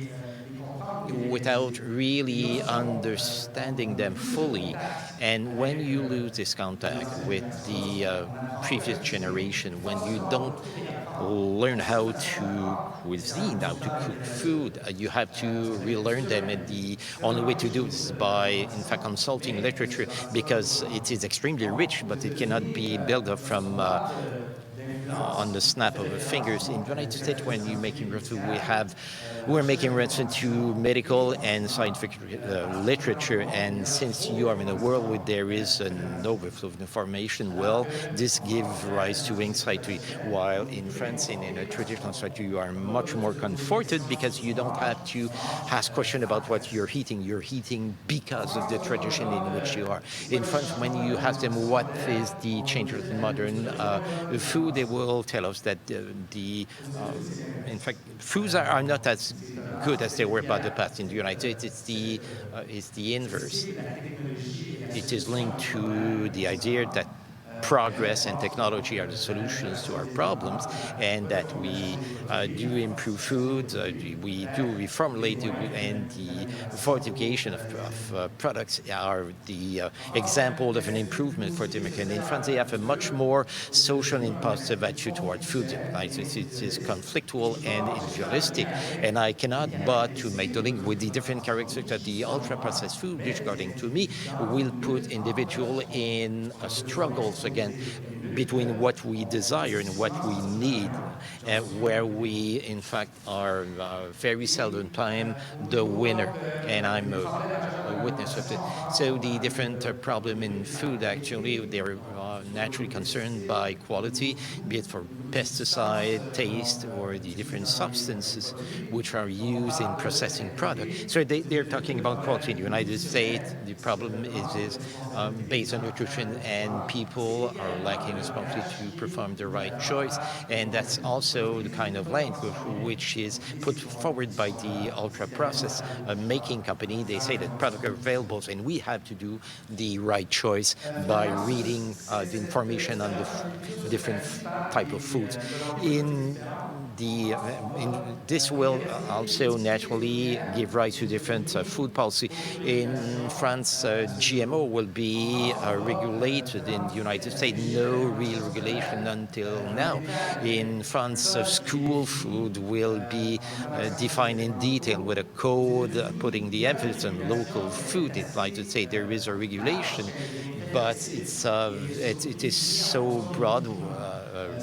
without really understanding them fully. And when you lose this contact with the previous generation, when you don't learn how to cuisine, how to cook food, you have to relearn them, and the only way to do this is by, in fact, consulting literature, because it is extremely rich, but it cannot be built up from on the snap of the fingers. In the United States, when you're making reference, we're making reference to medical and scientific literature, and since you are in a world where there is an overflow of information, well, this gives rise to anxiety. While in France, in a traditional society, you are much more comforted, because you don't have to ask questions about what you're eating. You're eating because of the tradition in which you are. In France, when you ask them what is the change of the modern food, they will tell us that in fact, foods are not as good as they were by the past. In the United States, it's the inverse. It is linked to the idea that progress and technology are the solutions to our problems, and that we do improve food, we do reformulate, and the fortification of products are the example of an improvement for the American. In France, they have a much more social and positive attitude toward food. It is conflictual and individualistic, and I cannot but to make the link with the different characteristics of the ultra-processed food, which, according to me, will put individual in struggles again, between what we desire and what we need, where we, in fact, are very seldom time the winner. And I'm a witness of it. So the different problem in food, actually, they're naturally concerned by quality, be it for pesticide, taste, or the different substances which are used in processing product. So they're talking about quality. In the United States, the problem is based on nutrition, and people are lacking responsibility to perform the right choice. And that's also the kind of language which is put forward by the ultra-processed making company. They say that products are available, and we have to do the right choice by reading the information on the different type of foods. This will also naturally give rise to different food policy. In France, GMO will be regulated. In the United States, no real regulation until now. In France, school food will be defined in detail with a code putting the emphasis on local food. It's like to say there is a regulation, but it is so broad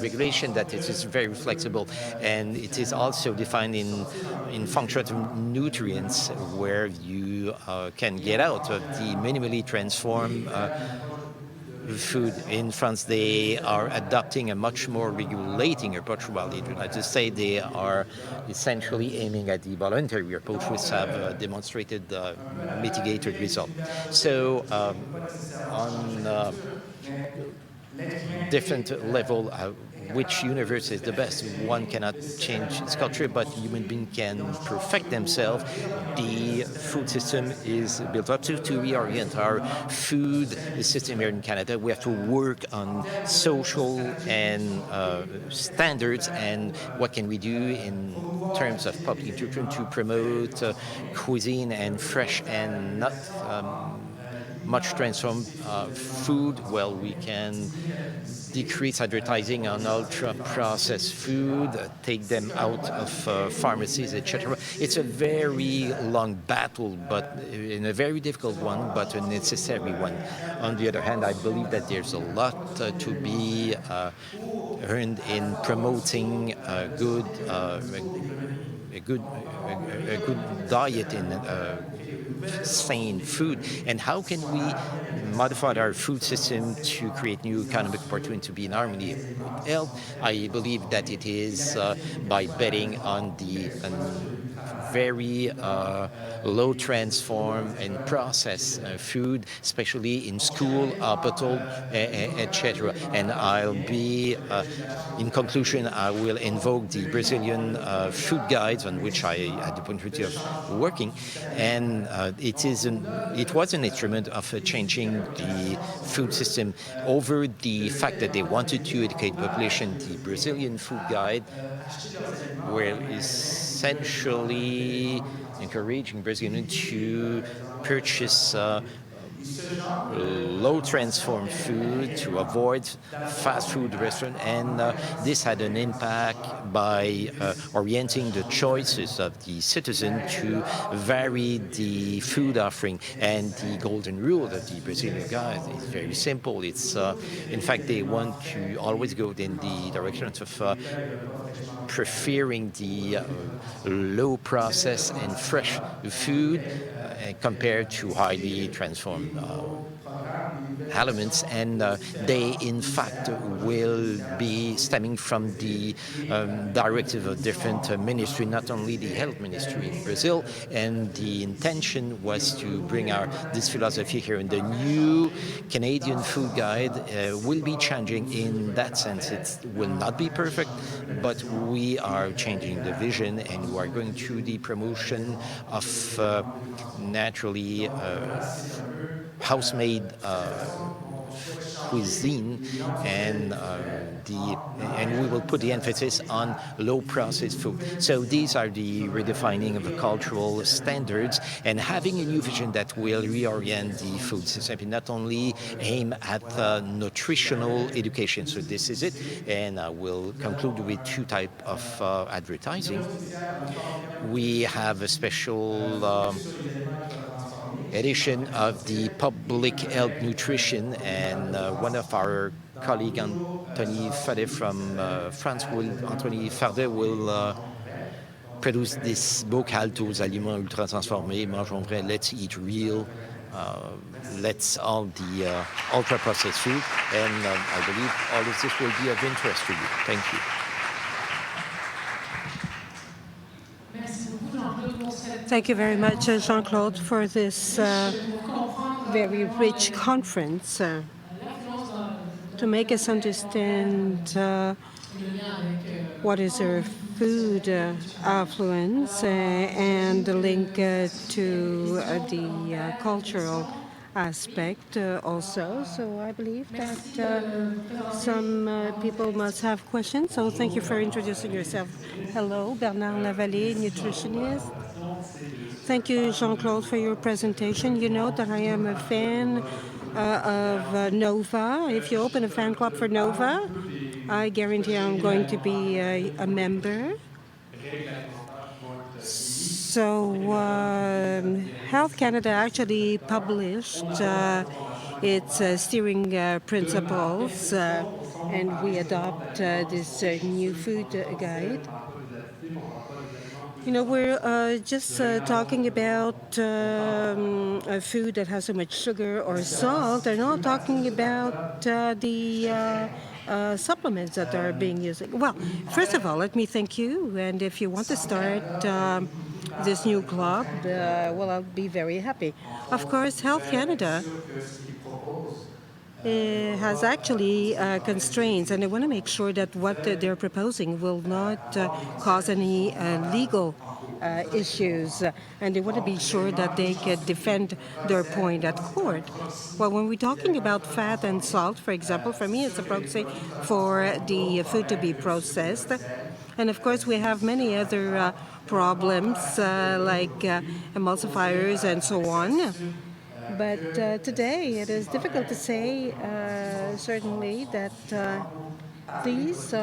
regulation that it is very flexible, and it is also defined in functional nutrients, where you can get out of the minimally transformed food. In France, they are adopting a much more regulating approach, while in the United States, they are essentially aiming at the voluntary approach, which have demonstrated mitigated results. So on different level, which universe is the best? One cannot change its culture, but human beings can perfect themselves. The food system is built up to reorient our food system here in Canada. We have to work on social and standards, and what can we do in terms of public nutrition to promote cuisine and fresh and not much transformed food. Well, we can decrease advertising on ultra-processed food, take them out of pharmacies, etc. It's a very long battle, but in a very difficult one, but a necessary one. On the other hand, I believe that there's a lot to be earned in promoting a good diet in sane food. And how can we modify our food system to create new economic opportunity to be in harmony with health? I believe that it is by betting on the very low transform and processed food, especially in school, bottled, etc. And I'll be, in conclusion, I will invoke the Brazilian food guides on which I had the opportunity of working, and it was an instrument of changing the food system over the fact that they wanted to educate the population. The Brazilian food guide were essentially encouraging Brazilians to purchase low transformed food, to avoid fast food restaurants, and this had an impact by orienting the choices of the citizen to vary the food offering. And the golden rule of the Brazilian guide is very simple. It's in fact, they want to always go in the direction of preferring the low processed and fresh food compared to highly transformed elements, and they in fact will be stemming from the directive of different ministry, not only the health ministry in Brazil. And the intention was to bring this philosophy here. And the new Canadian food guide will be changing in that sense. It will not be perfect, but we are changing the vision, and we are going through the promotion of naturally house-made cuisine, and we will put the emphasis on low-processed food. So these are the redefining of the cultural standards, and having a new vision that will reorient the food system, and not only aim at nutritional education. So this is it, and I will conclude with two types of advertising. We have a special edition of the Public Health Nutrition, and one of our colleagues, Anthony Fardet from France, will produce this book, Halte aux aliments ultra transformés, mangeons vrai, let's eat real, let's all the ultra processed food, and I believe all of this will be of interest to you. Thank you. Thank you very much, Jean-Claude, for this very rich conference to make us understand what is our food affluence and the link to the cultural aspect also. So I believe that some people must have questions. So thank you for introducing yourself. Hello, Bernard Lavallée, nutritionist. Thank you, Jean-Claude, for your presentation. You know that I am a fan of Nova. If you open a fan club for Nova, I guarantee I'm going to be a member. So Health Canada actually published its steering principles, and we adopt this new food guide. You know, we're just talking about food that has so much sugar or salt. They're not talking about the supplements that are being used. Well, first of all, let me thank you. And if you want to start this new club, well, I'll be very happy. Of course, Health Canada has actually constraints, and they want to make sure that what they're proposing will not cause any legal issues, and they want to be sure that they can defend their point at court. Well, when we're talking about fat and salt, for example, for me it's a proxy for the food to be processed. And of course, we have many other problems like emulsifiers and so on. But today it is difficult to say certainly that these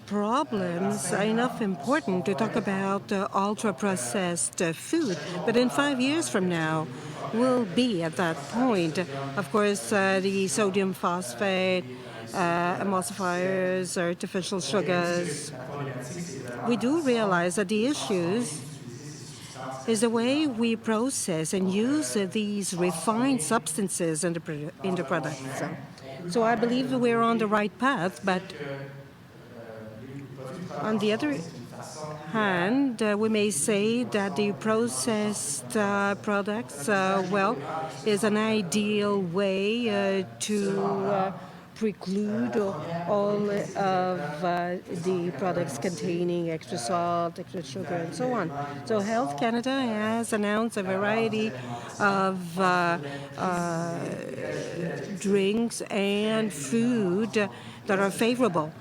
problems are enough important to talk about ultra-processed food. But in 5 years from now, we'll be at that point. Of course, the sodium phosphate, emulsifiers, artificial sugars. We do realize that the issues is the way we process and use these refined substances in the products. So I believe that we're on the right path, but on the other hand, we may say that the processed products, well, is an ideal way to preclude all of the products containing extra salt, extra sugar, and so on. So Health Canada has announced a variety of drinks and food that are favorable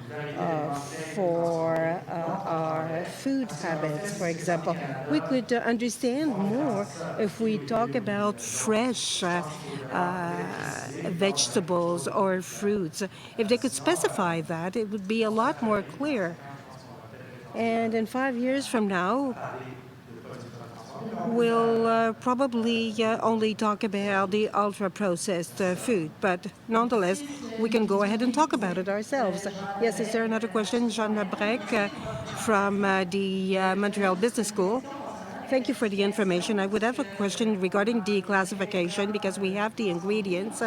for our food habits. For example, we could understand more if we talk about fresh vegetables or fruits. If they could specify that, it would be a lot more clear. And in 5 years from now, we'll probably only talk about the ultra-processed food. But nonetheless, we can go ahead and talk about it ourselves. Yes, is there another question? Jean Labrec from the Montreal Business School. Thank you for the information. I would have a question regarding declassification, because we have the ingredients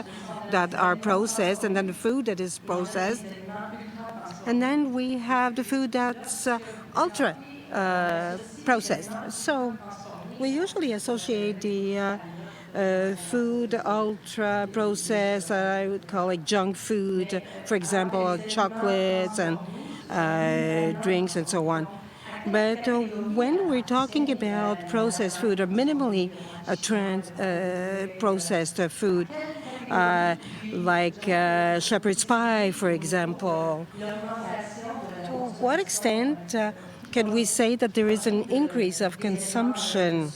that are processed and then the food that is processed. And then we have the food that's ultra processed. So we usually associate the food ultra processed, I would call it junk food, for example, chocolates and drinks and so on. But when we're talking about processed food or minimally processed food, like shepherd's pie, for example, to what extent can we say that there is an increase of consumption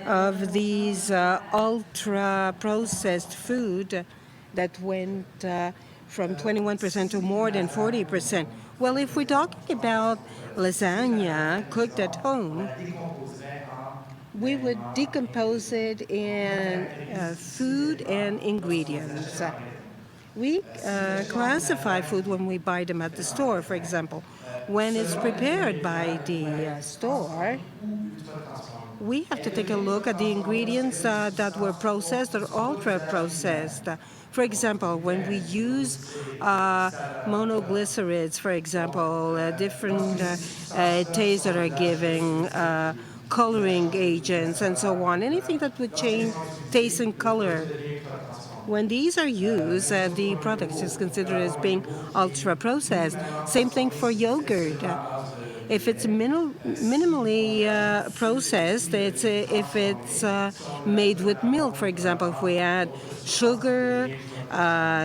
of these ultra-processed food that went from 21% to more than 40%? Well, if we're talking about lasagna cooked at home, we would decompose it in food and ingredients. We classify food when we buy them at the store, for example. When it's prepared by the store, we have to take a look at the ingredients that were processed or ultra-processed. For example, when we use monoglycerides, for example, different tastes that are giving, coloring agents, and so on, anything that would change taste and color. When these are used, the product is considered as being ultra-processed. Same thing for yogurt. If it's minimally processed, if it's made with milk, for example, if we add sugar,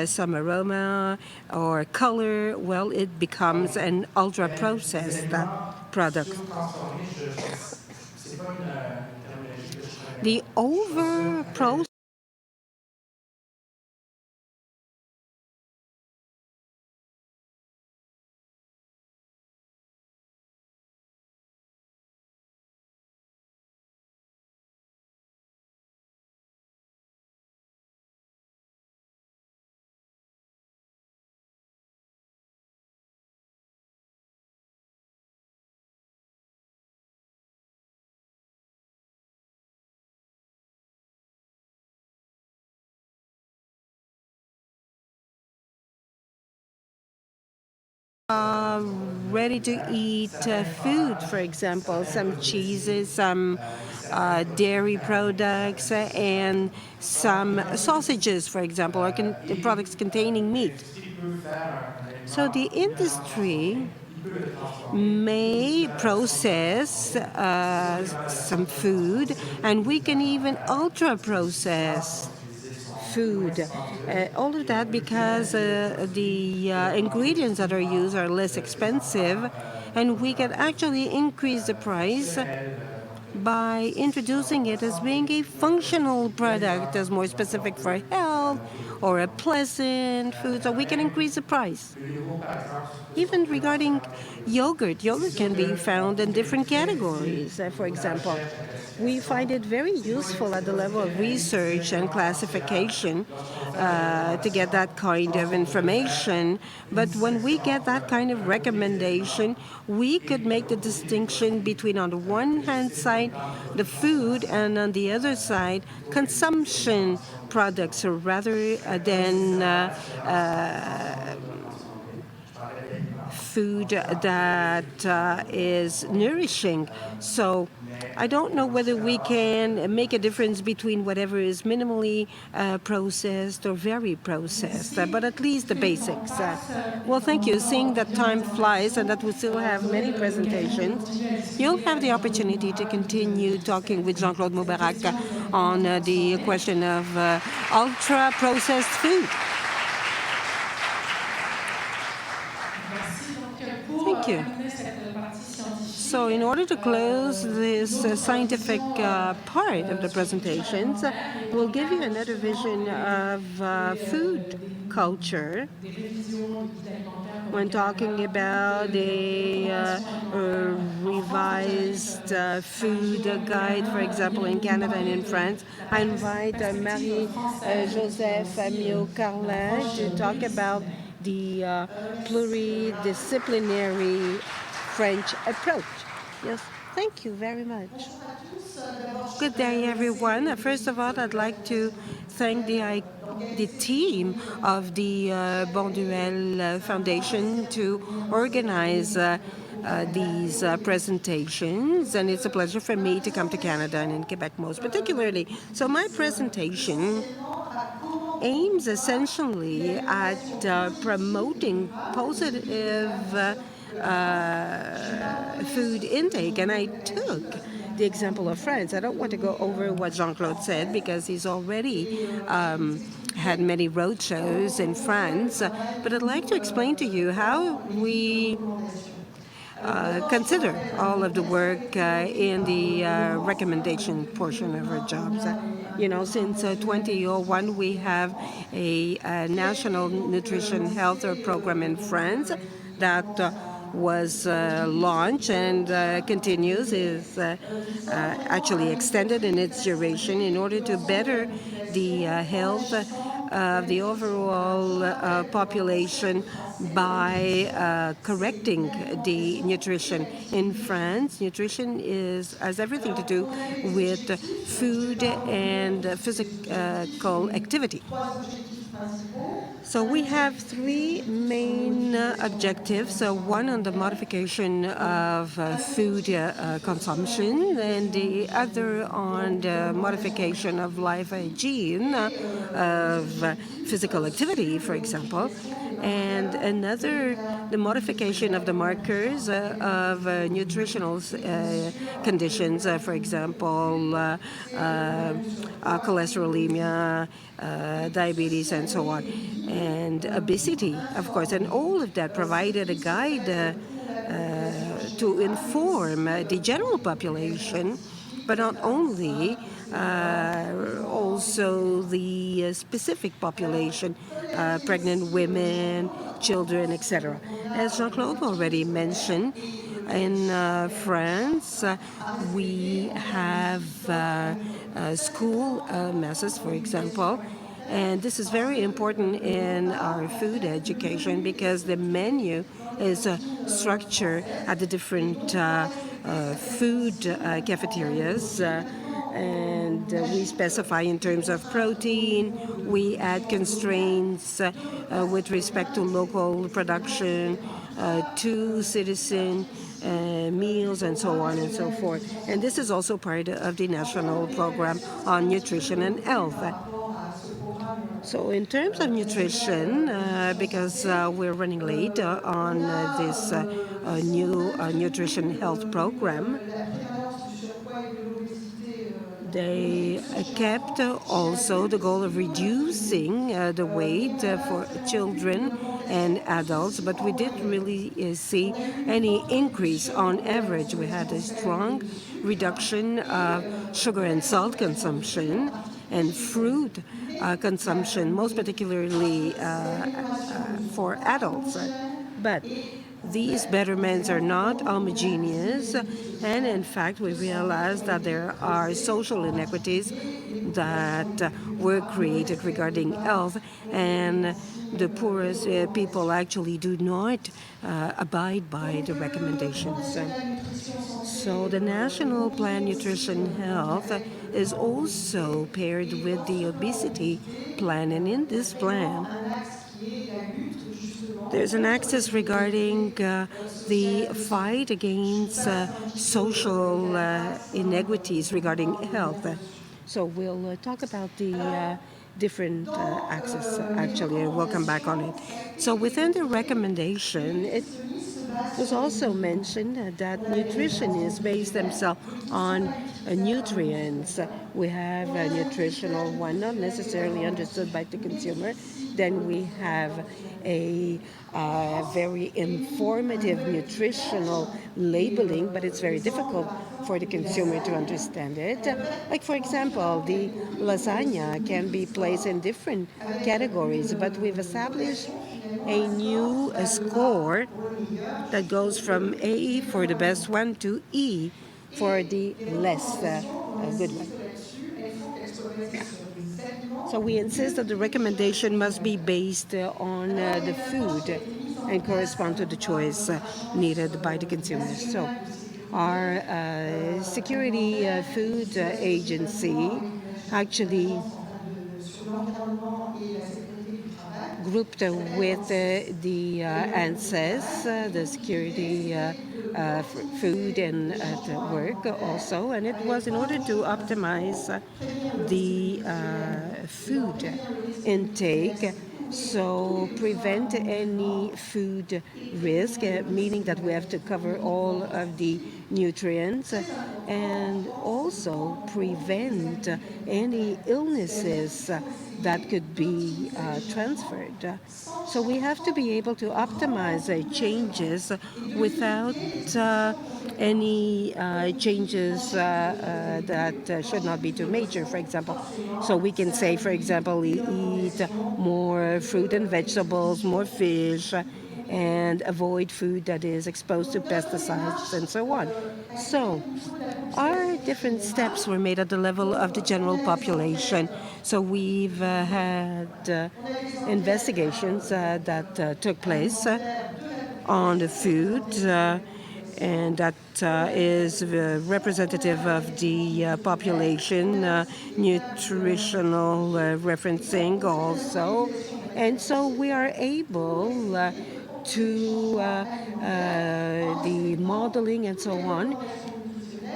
some aroma or color, well, it becomes an ultra-processed product. The over-processed ready-to-eat food, for example, some cheeses, some dairy products, and some sausages, for example, or products containing meat. So the industry may process some food, and we can even ultra-process food. All of that because the ingredients that are used are less expensive, and we can actually increase the price by introducing it as being a functional product, as more specific for health or a pleasant food, so we can increase the price. Even regarding yogurt can be found in different categories. For example, we find it very useful at the level of research and classification to get that kind of information. But when we get that kind of recommendation, we could make the distinction between, on the one hand side, the food, and on the other side, consumption products, rather than food that is nourishing. So I don't know whether we can make a difference between whatever is minimally processed or very processed, but at least the basics. Well, thank you. Seeing that time flies and that we still have many presentations, you'll have the opportunity to continue talking with Jean-Claude Moubarak on the question of ultra-processed food. Thank you. So in order to close this scientific part of the presentations, we'll give you another vision of food culture when talking about a revised food guide, for example, in Canada and in France. I invite Marie-Joseph Amiot-Carlin to talk about the pluridisciplinary French approach. Yes, thank you very much. Good day, everyone. First of all, I'd like to thank the team of the Bonduelle Foundation to organize these presentations, and it's a pleasure for me to come to Canada and in Quebec most particularly. So my presentation aims essentially at promoting positive food intake, and I took the example of France. I don't want to go over what Jean-Claude said because he's already had many road shows in France, but I'd like to explain to you how we consider all of the work in the recommendation portion of our jobs. Since 2001, we have a national nutrition health program in France that was launched and continues, is actually extended in its duration in order to better the health of the overall population by correcting the nutrition. In France, nutrition has everything to do with food and physical activity. So we have three main objectives, one on the modification of food consumption, and the other on the modification of life hygiene, of physical activity, for example, and another, the modification of the markers of nutritional conditions, for example, cholesterolemia, diabetes, and so on, and obesity, of course. And all of that provided a guide to inform the general population, but not only, also the specific population, pregnant women, children, etc. As Jean-Claude already mentioned, in France, we have school messes, for example, and this is very important in our food education because the menu is structured at the different food cafeterias. And we specify in terms of protein, we add constraints with respect to local production, to citizen meals, and so on and so forth. And this is also part of the national program on nutrition and health. So in terms of nutrition, because we're running late on this new nutrition health program, they kept also the goal of reducing the weight for children and adults, but we didn't really see any increase on average. We had a strong reduction of sugar and salt consumption and fruit consumption, most particularly for adults. But these betterments are not homogeneous, and in fact, we realized that there are social inequities that were created regarding health, and the poorest people actually do not abide by the recommendations. So the National Plan Nutrition Health is also paired with the obesity plan, and in this plan, there's an axis regarding the fight against social inequities regarding health. So we'll talk about the different axes, actually, and we'll come back on it. So within the recommendation, it was also mentioned that nutrition is based themselves on nutrients. We have a nutritional one, not necessarily understood by the consumer. Then we have a very informative nutritional labeling, but it's very difficult for the consumer to understand it. Like, for example, the lasagna can be placed in different categories, but we've established a new score that goes from A for the best one to E for the less good one. So we insist that the recommendation must be based on the food and correspond to the choice needed by the consumers. So our security food agency actually grouped with the ANSES, the security food and at work also, and it was in order to optimize the food intake, so prevent any food risk, meaning that we have to cover all of the nutrients, and also prevent any illnesses that could be transferred. So we have to be able to optimize changes without any changes that should not be too major, for example. So we can say, for example, we eat more fruit and vegetables, more fish, and avoid food that is exposed to pesticides and so on. So our different steps were made at the level of the general population. So we've had investigations that took place on the food, and that is representative of the population, nutritional referencing also. And so we are able to the modeling and so on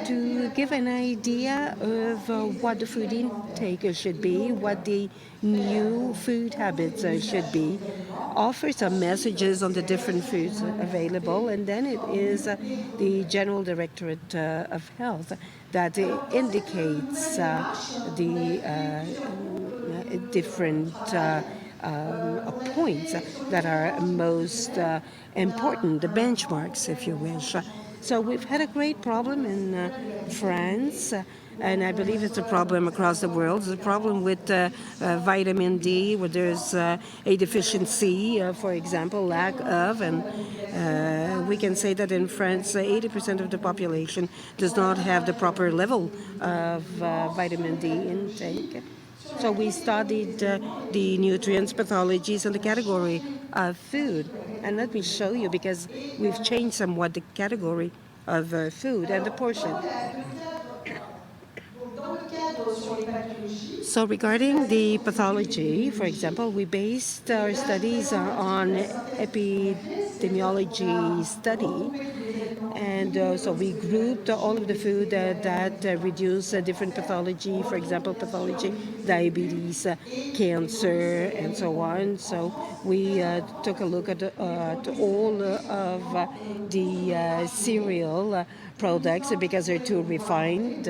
to give an idea of what the food intake should be, what the new food habits should be, offer some messages on the different foods available, and then it is the General Directorate of Health that indicates the different points that are most important, the benchmarks, if you wish. So we've had a great problem in France, and I believe it's a problem across the world. It's a problem with vitamin D, where there's a deficiency, for example, lack of, and we can say that in France, 80% of the population does not have the proper level of vitamin D intake. So we studied the nutrients, pathologies, and the category of food. And let me show you, because we've changed somewhat the category of food and the portion. So regarding the pathology, for example, we based our studies on epidemiology study. And so we grouped all of the food that reduce different pathology, for example, pathology, diabetes, cancer, and so on. So we took a look at all of the cereal products, because they're too refined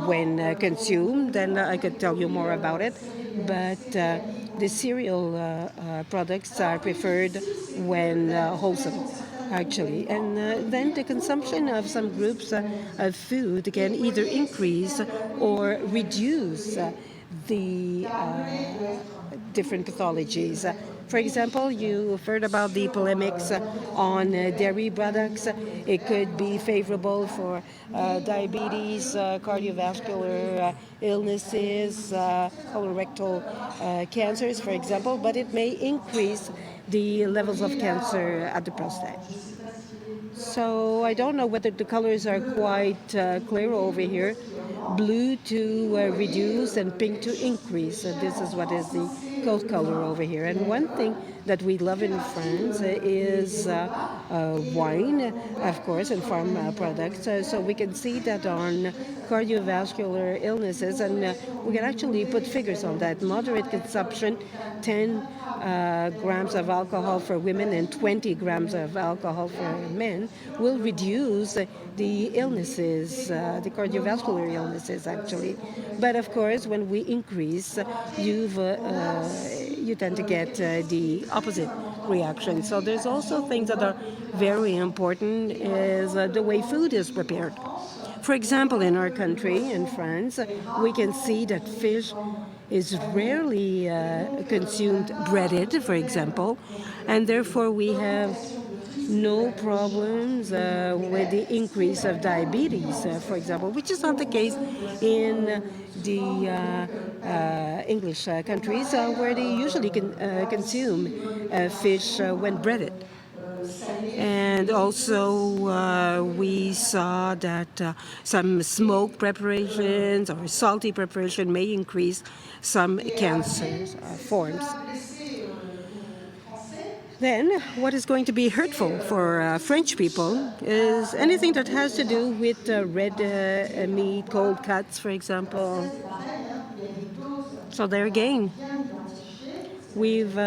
when consumed, and I could tell you more about it. But the cereal products are preferred when wholesome, actually. And then the consumption of some groups of food can either increase or reduce the different pathologies. For example, you've heard about the polemics on dairy products. It could be favorable for diabetes, cardiovascular illnesses, colorectal cancers, for example, but it may increase the levels of cancer at the prostate. So I don't know whether the colors are quite clear over here. Blue to reduce and pink to increase. This is what is the coat color over here. And one thing that we love in France is wine, of course, and farm products. So we can see that on cardiovascular illnesses, and we can actually put figures on that. Moderate consumption, 10 grams of alcohol for women and 20 grams of alcohol for men, will reduce the illnesses, the cardiovascular illnesses, actually. But of course, when we increase, you tend to get the opposite reaction. So there's also things that are very important, is the way food is prepared. For example, in our country, in France, we can see that fish is rarely consumed breaded, for example, and therefore we have no problems with the increase of diabetes, for example, which is not the case in the English countries, where they usually consume fish when breaded. And also we saw that some smoke preparations or salty preparation may increase some cancer forms. Then what is going to be hurtful for French people is anything that has to do with red meat, cold cuts, for example. So there again, we've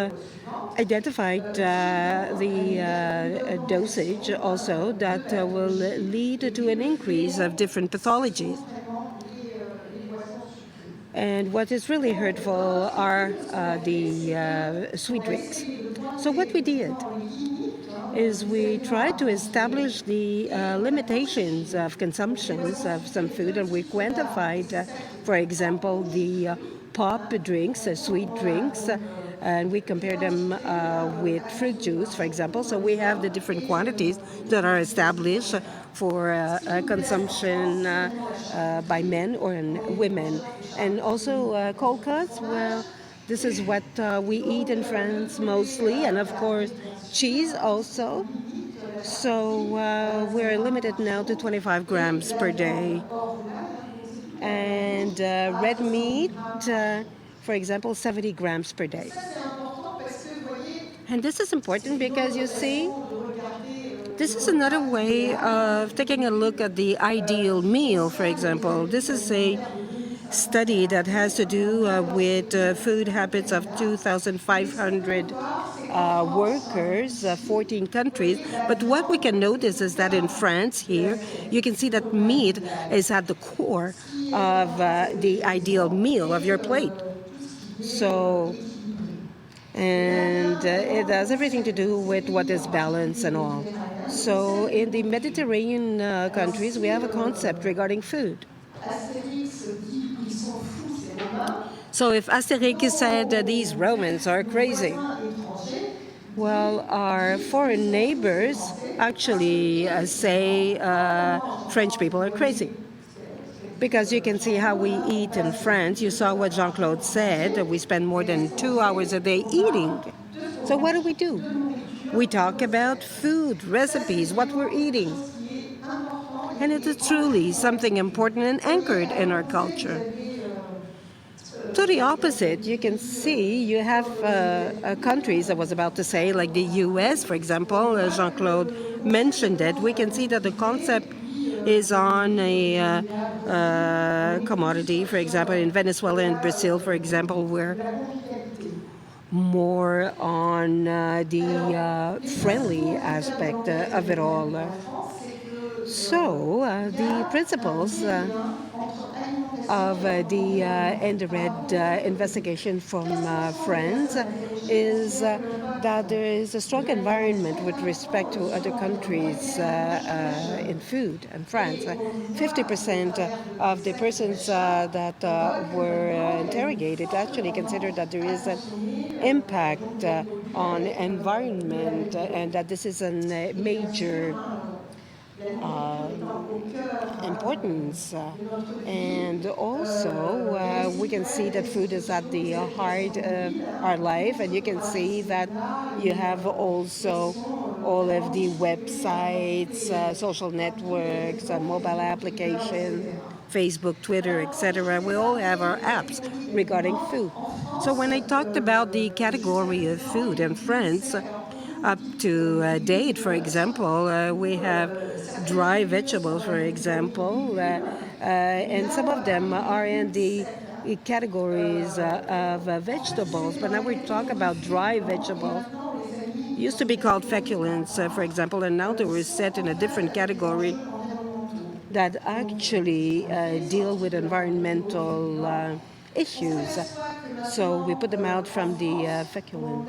identified the dosage also that will lead to an increase of different pathologies. And what is really hurtful are the sweet drinks. So what we did is we tried to establish the limitations of consumptions of some food, and we quantified, for example, the pop drinks, sweet drinks, and we compare them with fruit juice, for example. So we have the different quantities that are established for consumption by men or women. And also cold cuts, well, this is what we eat in France mostly, and of course cheese also. So we're limited now to 25 grams per day. And red meat, for example, 70 grams per day. And this is important because you see, this is another way of taking a look at the ideal meal, for example. This is a study that has to do with food habits of 2,500 workers, 14 countries. But what we can notice is that in France here, you can see that meat is at the core of the ideal meal of your plate. So, and it has everything to do with what is balance and all. So in the Mediterranean countries, we have a concept regarding food. So if Asterix said that these Romans are crazy, well, our foreign neighbors actually say French people are crazy. Because you can see how we eat in France. You saw what Jean-Claude said. We spend more than 2 hours a day eating. So what do? We talk about food, recipes, what we're eating. And it is truly something important and anchored in our culture. To the opposite, you can see you have countries, I was about to say, like the US, for example. Jean-Claude mentioned it. We can see that the concept is on a commodity. For example, in Venezuela and Brazil, for example, we're more on the friendly aspect of it all. So the principles of the Red investigation from France is that there is a strong environment with respect to other countries in food. In France, 50% of the persons that were interrogated actually considered that there is an impact on environment and that this is a major importance. And also, we can see that food is at the heart of our life, and you can see that you have also all of the websites, social networks, mobile applications, Facebook, Twitter, etc. We all have our apps regarding food. So when I talked about the category of food in France, up to date, for example, we have dry vegetables, for example, and some of them are in the categories of vegetables. But now we talk about dry vegetables. Used to be called feculents, for example, and now they were set in a different category that actually deal with environmental issues. So we put them out from the feculent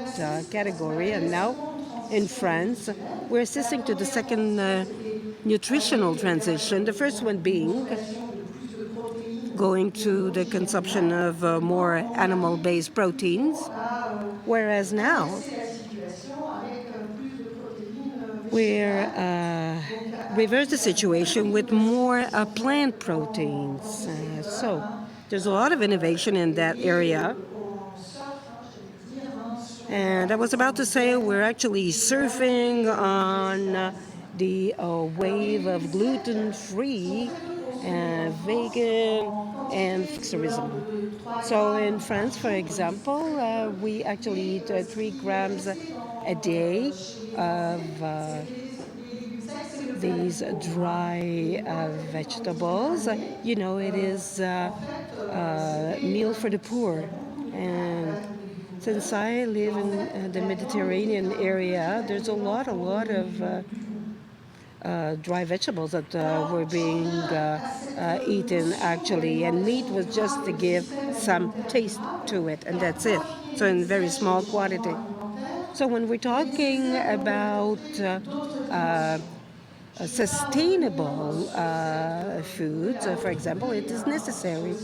category, and now in France, we're assisting to the second nutritional transition, the first one being going to the consumption of more animal-based proteins, whereas now we're reverse the situation with more plant proteins. So there's a lot of innovation in that area. And I was about to say we're actually surfing on the wave of gluten-free, vegan, and flexerism. So in France, for example, we actually eat 3 grams a day of these dry vegetables. You know, it is a meal for the poor. And since I live in the Mediterranean area, there's a lot of dry vegetables that were being eaten, actually. And meat was just to give some taste to it, and that's it. So in very small quantity. So when we're talking about sustainable foods, for example, it is necessary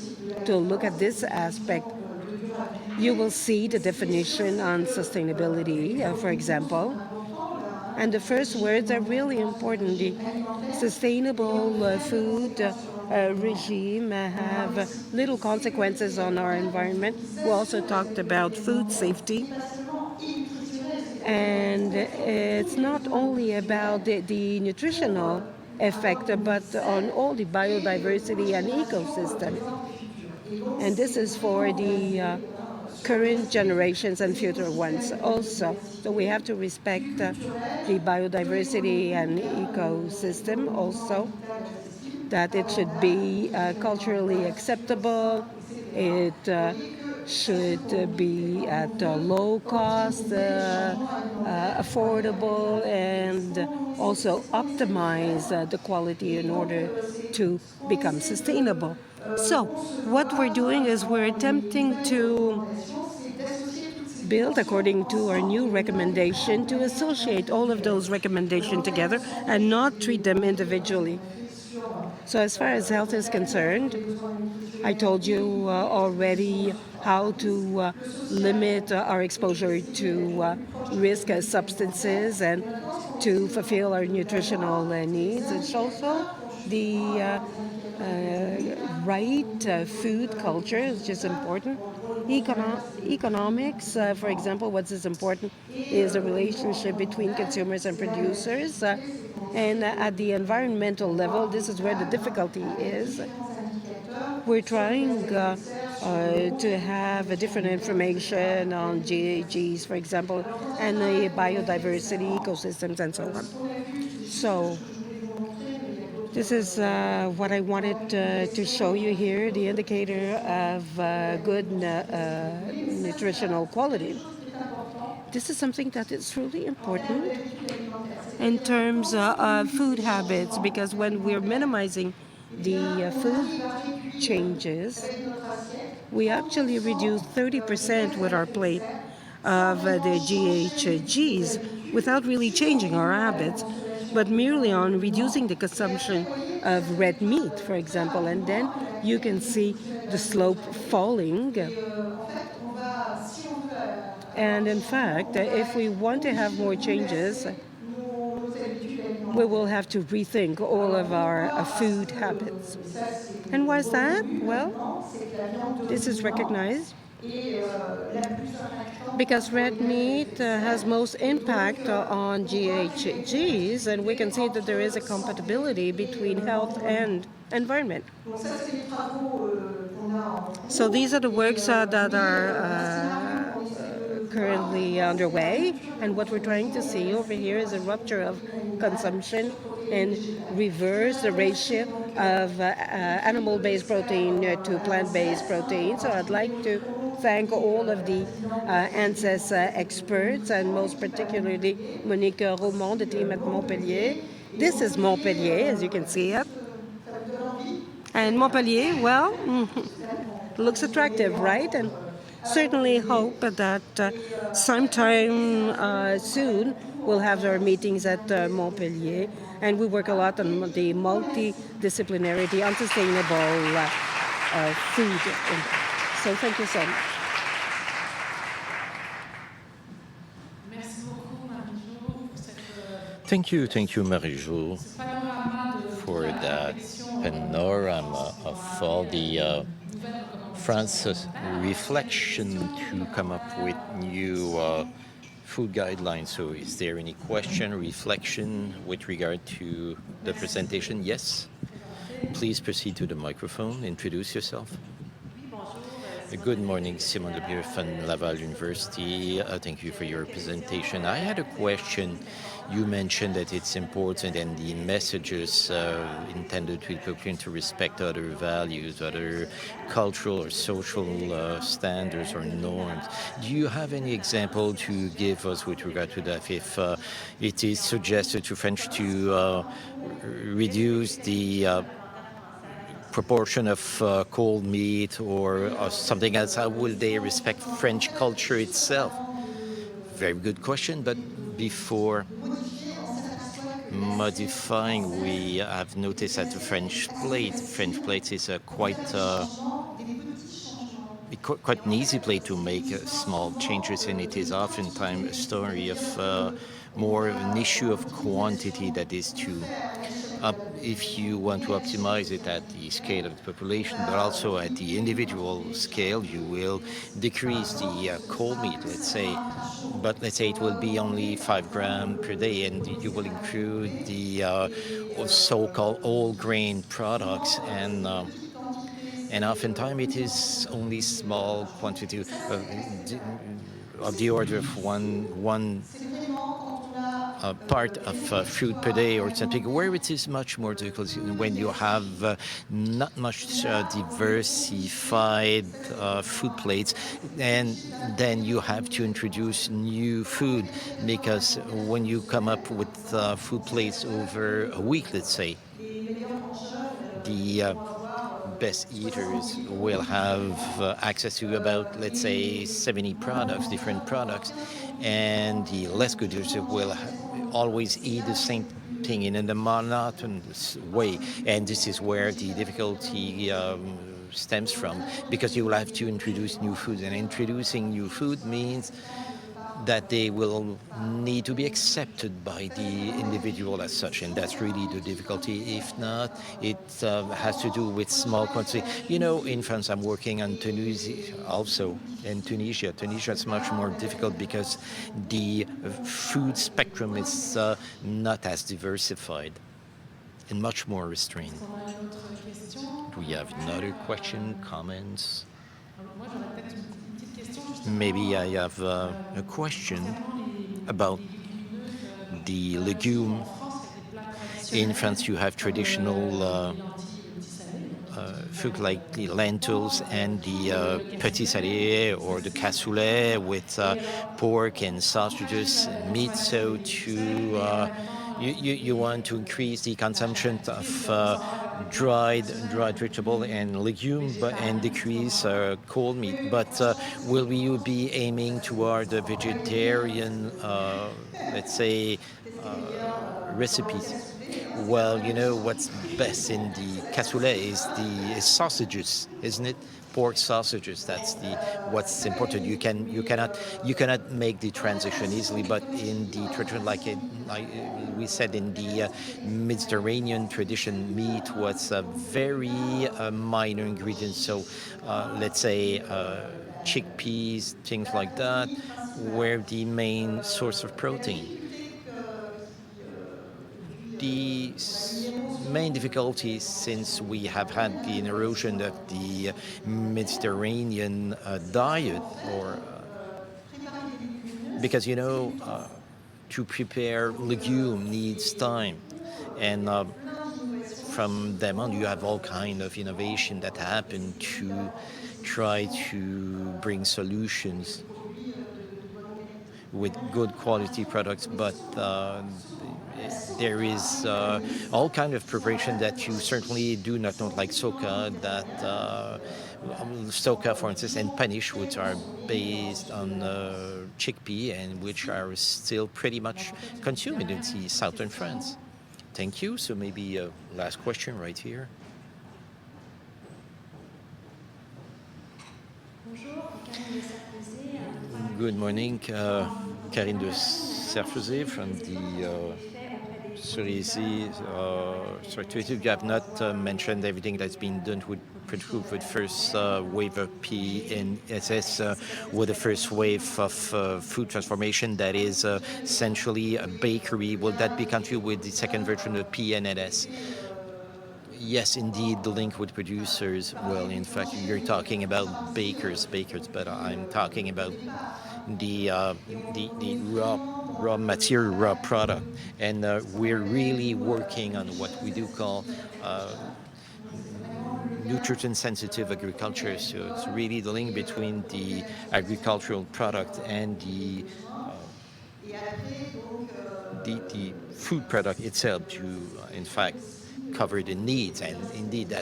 to look at this aspect you will see the definition on sustainability, for example. And the first words are really important. The sustainable food regime have little consequences on our environment. We also talked about food safety. And it's not only about the nutritional effect, but on all the biodiversity and ecosystem. And this is for the current generations and future ones also. So we have to respect the biodiversity and ecosystem also, that it should be culturally acceptable. It should be at a low cost, affordable, and also optimize the quality in order to become sustainable. So what we're doing is we're attempting to build according to our new recommendation, to associate all of those recommendations together and not treat them individually. So as far as health is concerned, I told you already how to limit our exposure to risk substances and to fulfill our nutritional needs. It's also the right food culture, which is important. Economics, for example, what is important is the relationship between consumers and producers. And at the environmental level, this is where the difficulty is. We're trying to have a different information on GHGs, for example, and the biodiversity, ecosystems, and so on. So this is what I wanted to show you here, the indicator of good nutritional quality. This is something that is really important in terms of food habits, because when we're minimizing the food changes, we actually reduce 30% with our plate of the GHGs without really changing our habits, but merely on reducing the consumption of red meat, for example. And then you can see the slope falling. And in fact, if we want to have more changes, we will have to rethink all of our food habits. And why is that? Well, this is recognized because red meat has most impact on GHGs, and we can see that there is a compatibility between health and environment. So these are the works that are currently underway, and what we're trying to see over here is a rupture of consumption and reverse the ratio of animal-based protein to plant-based protein. So I'd like to thank all of the ANSES experts, and most particularly Monique Roumont, the team at Montpellier. This is Montpellier, as you can see it. And Montpellier, well, looks attractive, right? And certainly hope that sometime soon we'll have our meetings at Montpellier, and we work a lot on the multidisciplinarity on sustainable food. So thank you so much. Thank you, Marie-Jo, for that panorama of all the France's reflection to come up with new food guidelines. So is there any question, reflection with regard to the presentation? Yes? Please proceed to the microphone. Introduce yourself. Good morning, Simon Lebier from Laval University. Thank you for your presentation. I had a question. You mentioned that it's important and the messages intended to equip to respect other values, other cultural or social standards or norms. Do you have any example to give us with regard to that? If it is suggested to French to reduce the proportion of cold meat or something else, how will they respect French culture itself? Very good question, but before modifying, we have noticed that the French plate is quite, it quite an easy play to make small changes, and it is oftentimes a story of more of an issue of quantity that is to if you want to optimize it at the scale of the population, but also at the individual scale, you will decrease the cold meat, let's say, but let's say it will be only 5 grams per day, and you will include the so-called all grain products, and oftentimes it is only small quantity of the order of one part of food per day or something, where it is much more difficult when you have not much diversified food plates, and then you have to introduce new food, because when you come up with food plates over a week, let's say, the best eaters will have access to about, let's say, 70 products, different products, and the less good eaters will always eat the same thing in a monotonous way. And this is where the difficulty stems from, because you will have to introduce new foods, and introducing new food means that they will need to be accepted by the individual as such, and that's really the difficulty. If not, it has to do with small quantity. You know, in France, I'm working on Tunisia also, and Tunisia is much more difficult because the food spectrum is not as diversified and much more restrained. Do we have another question, comments? Maybe I have a question about the legume. In France, you have traditional food like the lentils and the petit salé or the cassoulet with pork and sausages and meat. So you want to increase the consumption of dried vegetable and legume, and decrease cold meat. But will you be aiming toward the vegetarian, let's say, recipes? Well, you know what's best in the cassoulet is the sausages, isn't it? Pork sausages. That's what's important. You cannot make the transition easily, but in the tradition, like we said, in the Mediterranean tradition, meat was a very minor ingredient. So let's say chickpeas, things like that, were the main source of protein. The main difficulty, since we have had the erosion of the Mediterranean diet, or because you know, to prepare legume needs time, and from them on, you have all kind of innovation that happen to try to bring solutions with good quality products, but there is all kind of preparation that you certainly do not know, like soca, soca, for instance, and paniche, which are based on chickpea and which are still pretty much consumed in the southern France. Thank you. So maybe a last question right here. Good morning, Karine de Serfezé from the Cerisy. You have not mentioned everything that's been done with first wave of PNSS, with the first wave of food transformation that is essentially a bakery. Will that be continued with the second version of PNNS? Yes, indeed, the link with producers. Well, in fact, you're talking about bakers, but I'm talking about the raw material, raw product, and we're really working on what we do call nutrient-sensitive agriculture. So it's really the link between the agricultural product and the food product itself to, in fact, cover the needs. And indeed,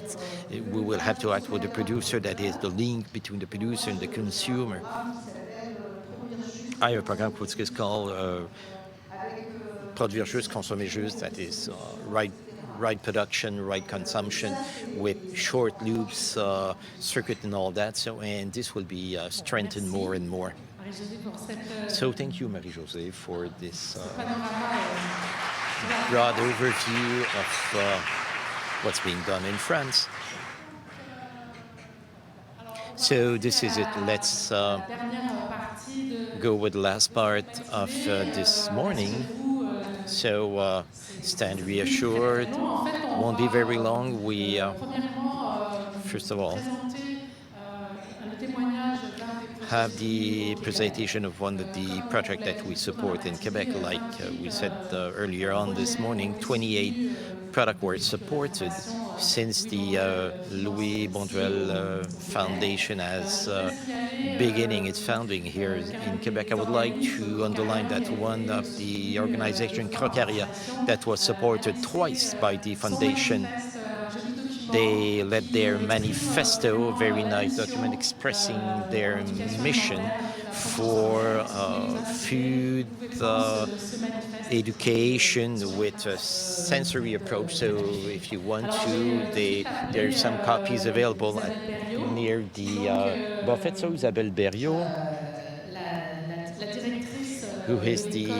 we will have to act with the producer. That is the link between the producer and the consumer. I have a program which is called Produire juste, consommer juste. That is right production, right consumption, with short loops, circuit and all that. So, and this will be strengthened more and more. So thank you, Marie-Josée, for this broad overview of what's being done in France. So this is it. Let's go with the last part of this morning. So stand reassured. Won't be very long. We, first of all, have the presentation of one of the projects that we support in Quebec. Like we said earlier on this morning, 28 products were supported since the Louis Bonduelle Foundation has beginning its founding here in Quebec. I would like to underline that one of the organization, Crocaria, that was supported twice by the foundation. They led their manifesto, a very nice document expressing their mission for food education with a sensory approach. So if you want to, there's some copies available near the buffet. So Isabelle Berriot, who is the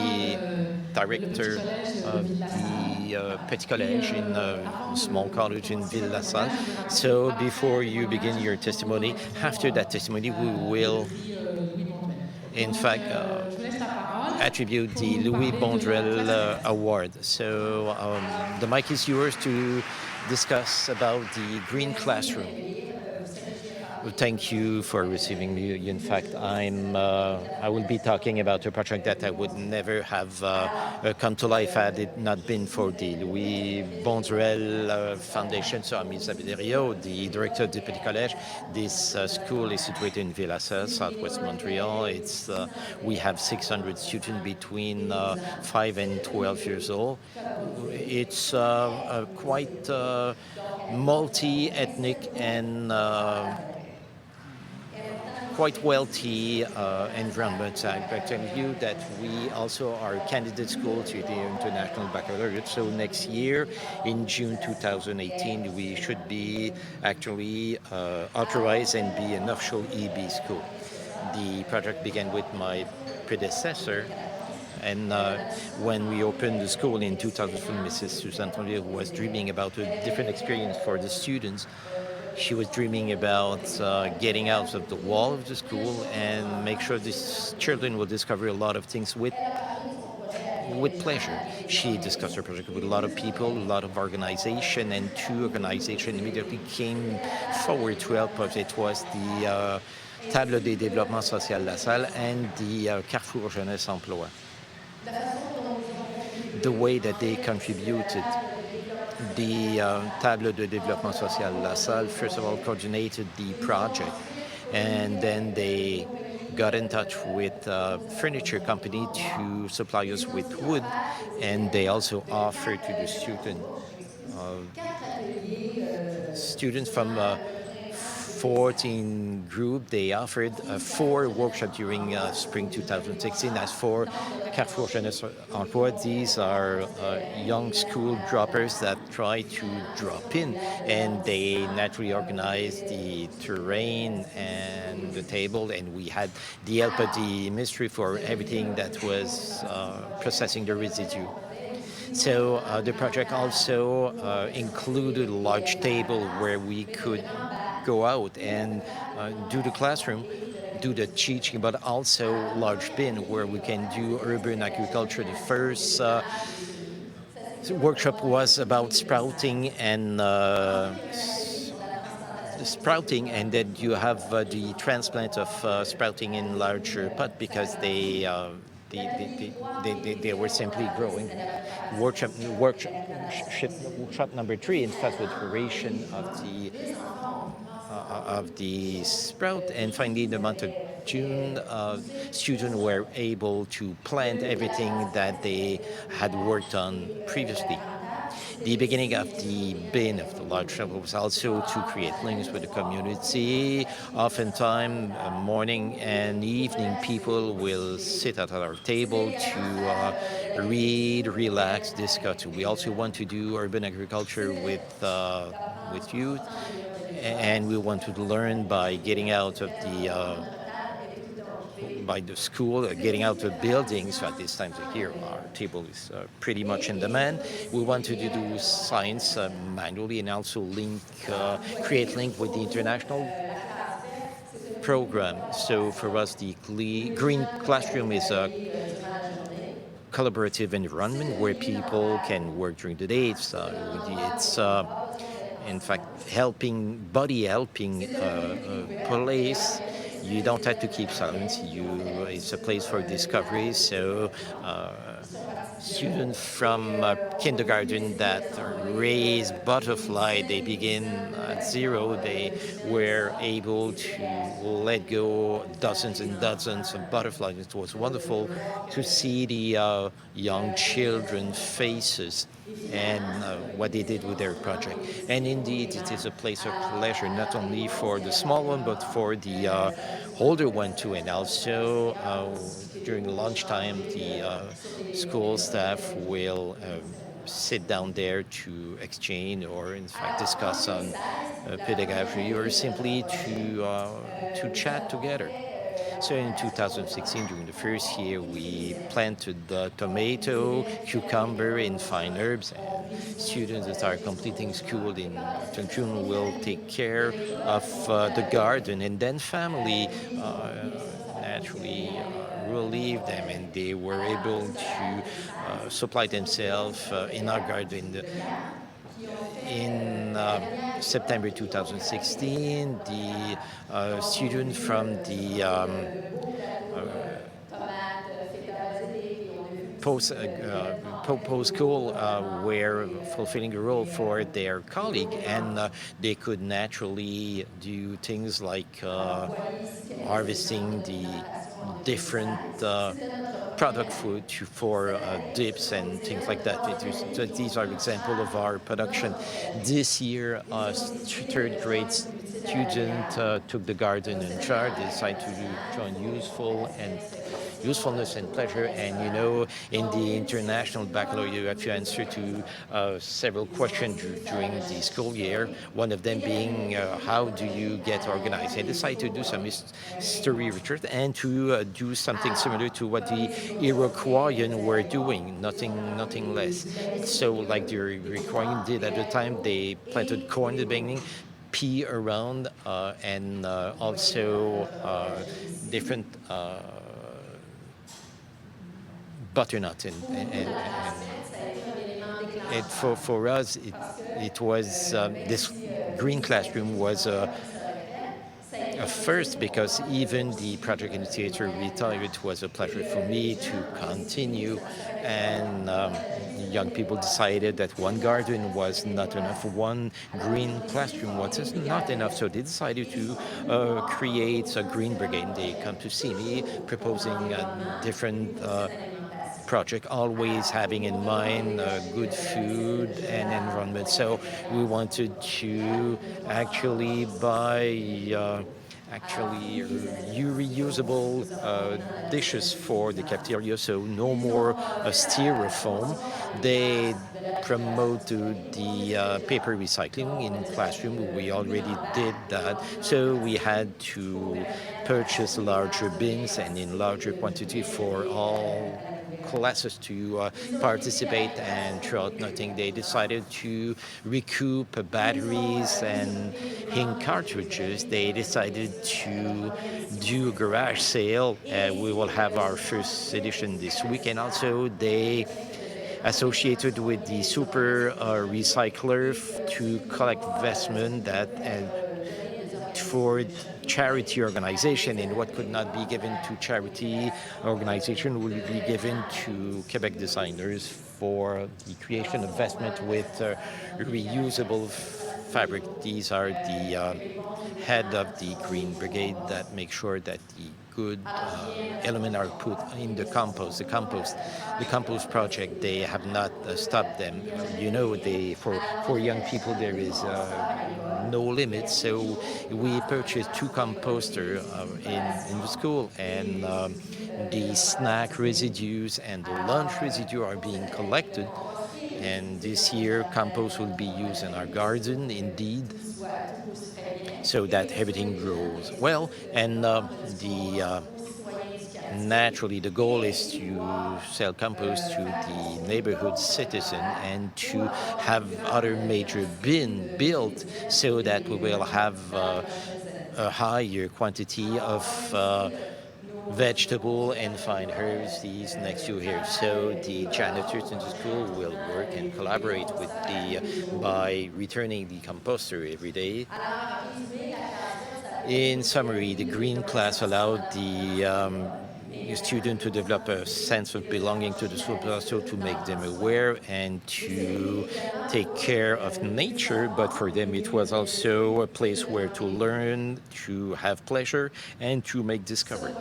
director of the Petit Collège in a small college in Ville-la-Salle. So before you begin your testimony, after that testimony, we will, in fact, attribute the Louis Bonduelle Award. So the mic is yours to discuss about the green classroom. Thank you for receiving me. In fact, I will be talking about a project that I would never have come to life had it not been for the Louis Bonduelle Foundation. So I'm Isabelle Berriot, the director of the Petit Collège. This school is situated in Ville-la-Salle, southwest Montreal. We have 600 students between 5 and 12 years old. It's quite multi-ethnic and quite wealthy environment. I tell you that we also are a candidate school to the International Baccalaureate. So next year, in June 2018, we should be actually authorized and be an official EB school. The project began with my predecessor. And when we opened the school in 2004, Mrs. Suzanne Tondier was dreaming about a different experience for the students. She was dreaming about getting out of the wall of the school and make sure these children will discover a lot of things with pleasure. She discussed her project with a lot of people, a lot of organization, and two organizations immediately came forward to help us. It was the Table des Développements Social La Salle and the Carrefour Jeunesse Emploi. The way that they contributed, the Table de Développement Social La Salle, first of all, coordinated the project, and then they got in touch with a furniture company to supply us with wood, and they also offered to the students from 14 group, they offered 4 workshops during spring 2016. As for Carrefour Jeunesse Emploi, these are young school droppers that try to drop in, and they naturally organize the terrain and the table, and we had the help of the ministry for everything that was processing the residue. So the project also included a large table where we could go out and do the classroom, do the teaching, but also large bin where we can do urban agriculture. The first workshop was about sprouting, and then you have the transplant of sprouting in larger pot because they were simply growing. Workshop number 3, in fact, with preparation of the sprout, and finally in the month of June, students were able to plant everything that they had worked on previously. The beginning of the bin of the large shop was also to create links with the community. Oftentimes, morning and evening, people will sit at our table to read, relax, discuss. We also want to do urban agriculture with youth, and we want to learn by getting out of by the school, getting out of buildings. So at this time of year, our table is pretty much in demand. We want to do science manually and also create link with the international program. So for us, the green classroom is a collaborative environment where people can work during the day. It's in fact helping police. You don't have to keep silence. It's a place for discovery. So students from kindergarten that raise butterfly, they begin at zero. They were able to let go dozens and dozens of butterflies. It was wonderful to see the young children's faces and what they did with their project. And indeed, it is a place of pleasure, not only for the small one, but for the older one too. And also during lunchtime, the school staff will sit down there to exchange or in fact discuss on pedagogy or simply to chat together. So in 2016, during the first year, we planted the tomato, cucumber, and fine herbs. And students that are completing school in June will take care of the garden, and then family naturally relieved them, and they were able to supply themselves in our garden. In September 2016, the students from the post school were fulfilling a role for their colleague, and they could naturally do things like harvesting the different product food for dips and things like that. These are examples of our production. This year, third grade student took the garden in charge. They decided to join usefulness and pleasure. And in the international baccalaureate, you have to answer to several questions during the school year. One of them being, how do you get organized? I decided to do some history research and to do something similar to what the Iroquois were doing, nothing less. So like the Iroquois did at the time, they planted corn in the beginning, pea around, and also different butternut and for us it was this green classroom was a first, because even the project initiator retired. It was a pleasure for me to continue, and young people decided that one garden was not enough, one green classroom was not enough, so they decided to create a green brigade. They come to see me proposing a different project, always having in mind good food and environment. So we wanted to actually buy reusable dishes for the cafeteria, so no more styrofoam. They promoted the paper recycling in classroom. We already did that, so we had to purchase larger bins and in larger quantity for all classes to participate. And throughout nothing, they decided to recoup batteries and ink cartridges. They decided to do a garage sale. We will have our first edition this week, and also they associated with the super recycler to collect investment that for charity organization, and what could not be given to charity organization will be given to Quebec designers for the creation of vestment with reusable fabric. These are the head of the Green Brigade that make sure that the good element are put in the compost. The compost project, they have not stopped them. You know, for young people there is no limit. So we purchased 2 composters in the school, and the snack residues and the lunch residue are being collected. And this year, compost will be used in our garden, indeed, so that everything grows well. And naturally, the goal is to sell compost to the neighborhood citizen and to have other major bin built so that we will have a higher quantity of vegetable and fine herbs these next few years. So the janitors in the school will work and collaborate with by returning the composter every day. In summary, the green class allowed the student to develop a sense of belonging to the school, but also to make them aware and to take care of nature. But for them, it was also a place where to learn, to have pleasure, and to make discovery.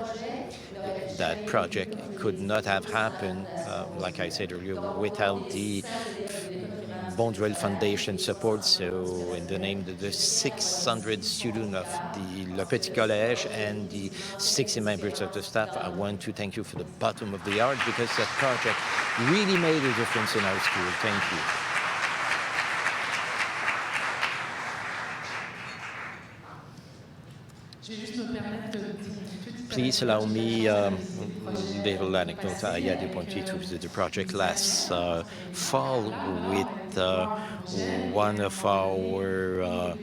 That project could not have happened, like I said earlier, without the Bonduelle Foundation support. So in the name of the 600 students of the Le Petit Collège and the 60 members of the staff, I want to thank you from the bottom of the heart, because that project really made a difference in our school. Thank you. Please allow me a little anecdote. I had the opportunity to visit the project last fall with one of our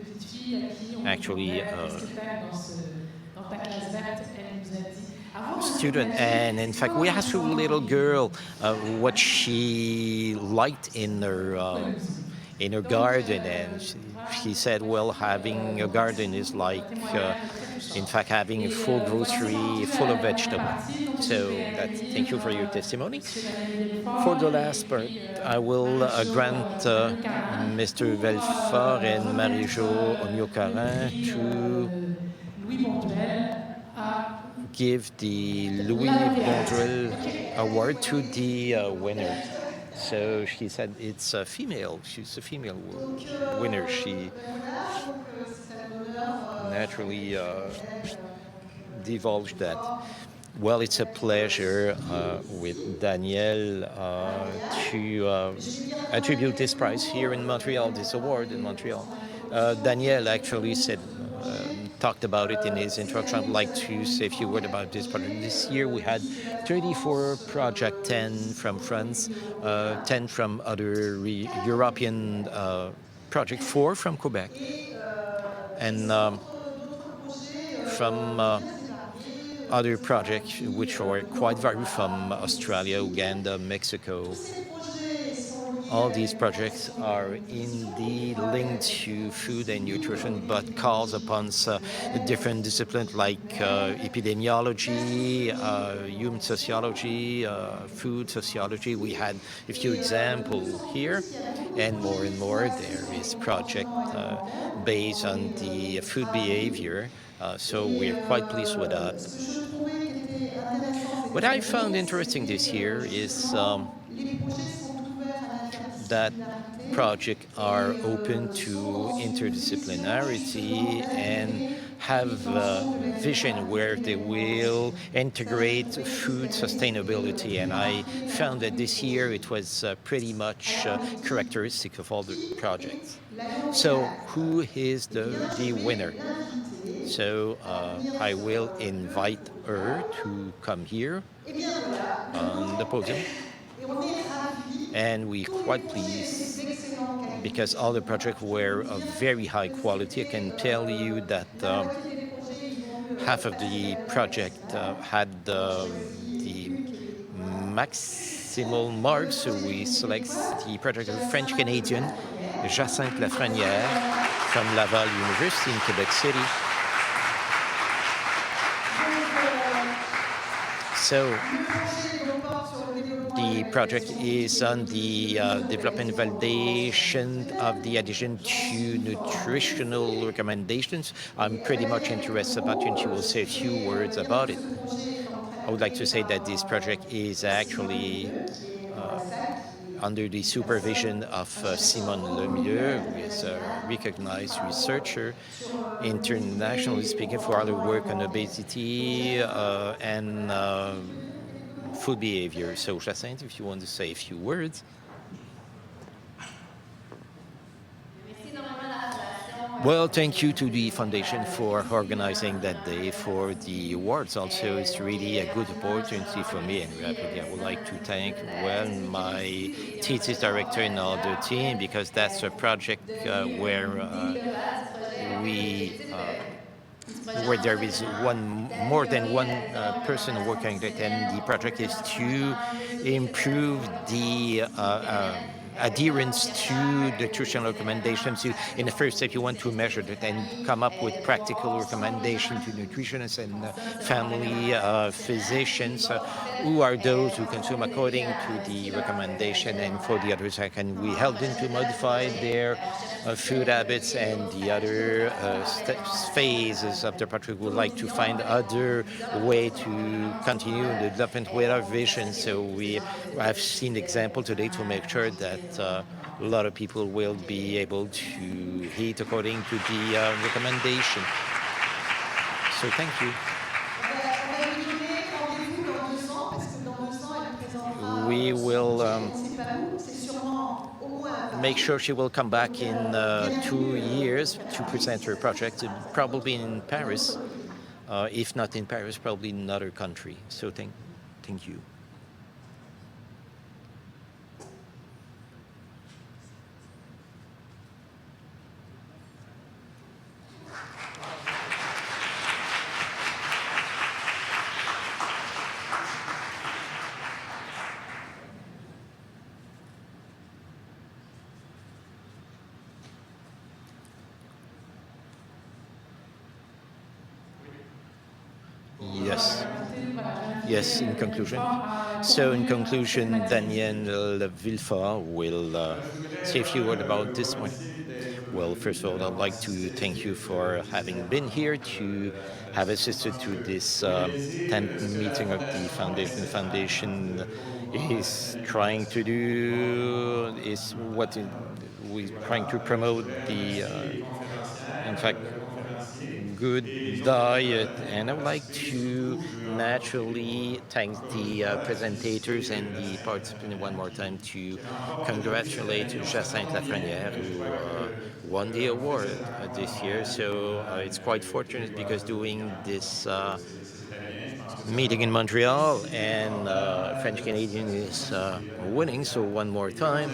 student, and in fact we asked a little girl what she liked in her garden, and she said, well, having a garden is like in fact having a full grocery full of vegetables. So thank you for your testimony. For the last part, I will grant Mr. Velfort and Marie-Jo Onyokarin to give the Louis Bonduelle Award to the winner. So she said it's a female. She's a female winner. She naturally divulged that. Well, it's a pleasure with Danielle to attribute this prize here in Montreal, this award in Montreal. Danielle actually talked about it in his introduction. I'd like to say a few words about this project. This year we had 34 projects, 10 from France, 10 from other European projects, 4 from Quebec, and from other projects which are quite varied, from Australia, Uganda, Mexico. All these projects are indeed linked to food and nutrition, but calls upon different disciplines like epidemiology, human sociology, food sociology. We had a few examples here, and more. There is project based on the food behavior, so we're quite pleased with that. What I found interesting this year is that projects are open to interdisciplinarity and have a vision where they will integrate food sustainability. And I found that this year it was pretty much characteristic of all the projects. So who is the winner? So I will invite her to come here on the podium. And we're quite pleased because all the projects were of very high quality. I can tell you that half of the project had the maximal marks. So we select the project of a French Canadian, Jacinthe Lafrenière, from Laval University in Quebec City. So The project is on the development and validation of the addition to nutritional recommendations. I'm pretty much interested about it, and she will say a few words about it. I would like to say that this project is actually under the supervision of Simone Lemieux, who is a recognized researcher, internationally speaking, for other work on obesity and food behavior. So, Jacinthe, if you want to say a few words. Well, thank you to the Foundation for organizing that day for the awards. Also, it's really a good opportunity for me, and rapidly I would like to thank, well, my thesis director and all the team, because that's a project where there is more than one person working on it, and the project is to improve the adherence to nutritional recommendations. In the first step, you want to measure that and come up with practical recommendations to nutritionists and family physicians, who are those who consume according to the recommendation, and for the others, we help them to modify their food habits. And the other phases of the project would like to find other way to continue the development with our vision. So we have seen example today to make sure that a lot of people will be able to eat according to the recommendation. So thank you. We will make sure she will come back in 2 years to present her project, probably in Paris. If not in Paris, probably in another country. So thank you. Yes, in conclusion. So in conclusion, Daniel Villefort will say a few words about this one. Well, first of all, I'd like to thank you for having been here, to have assisted to this 10th meeting of the Foundation. The Foundation is trying to do, is what we're trying to promote the, in fact, good diet. And I would like to naturally thank the presentators and the participants one more time, to congratulate Jacinthe Lafrenière, who won the award this year. So it's quite fortunate, because doing this meeting in Montreal, and French Canadian is winning. So one more time,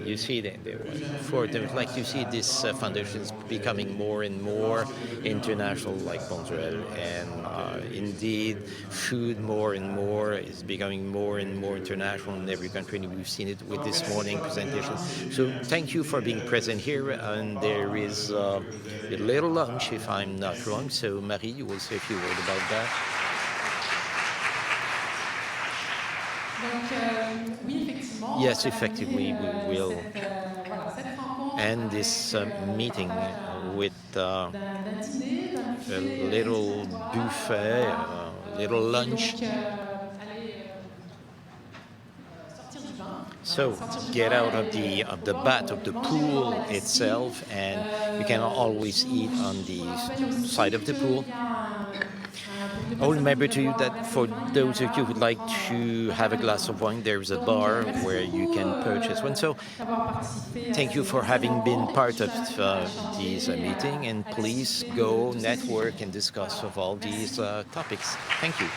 you see that I'd like to see this foundation is becoming more and more international, like Bonduelle, and indeed food more and more is becoming more and more international in every country, and we've seen it with this morning presentation. So thank you for being present here, and there is a little lunch, if I'm not wrong. So Marie, you will say a few words about that. Yes, effectively, we will end this meeting with a little buffet, a little lunch. So get out of the bath, of the pool itself, and you can always eat on the side of the pool. I will remember to you that for those of you who would like to have a glass of wine, there's a bar where you can purchase one. So thank you for having been part of this meeting, and please go network and discuss of all these topics. Thank you.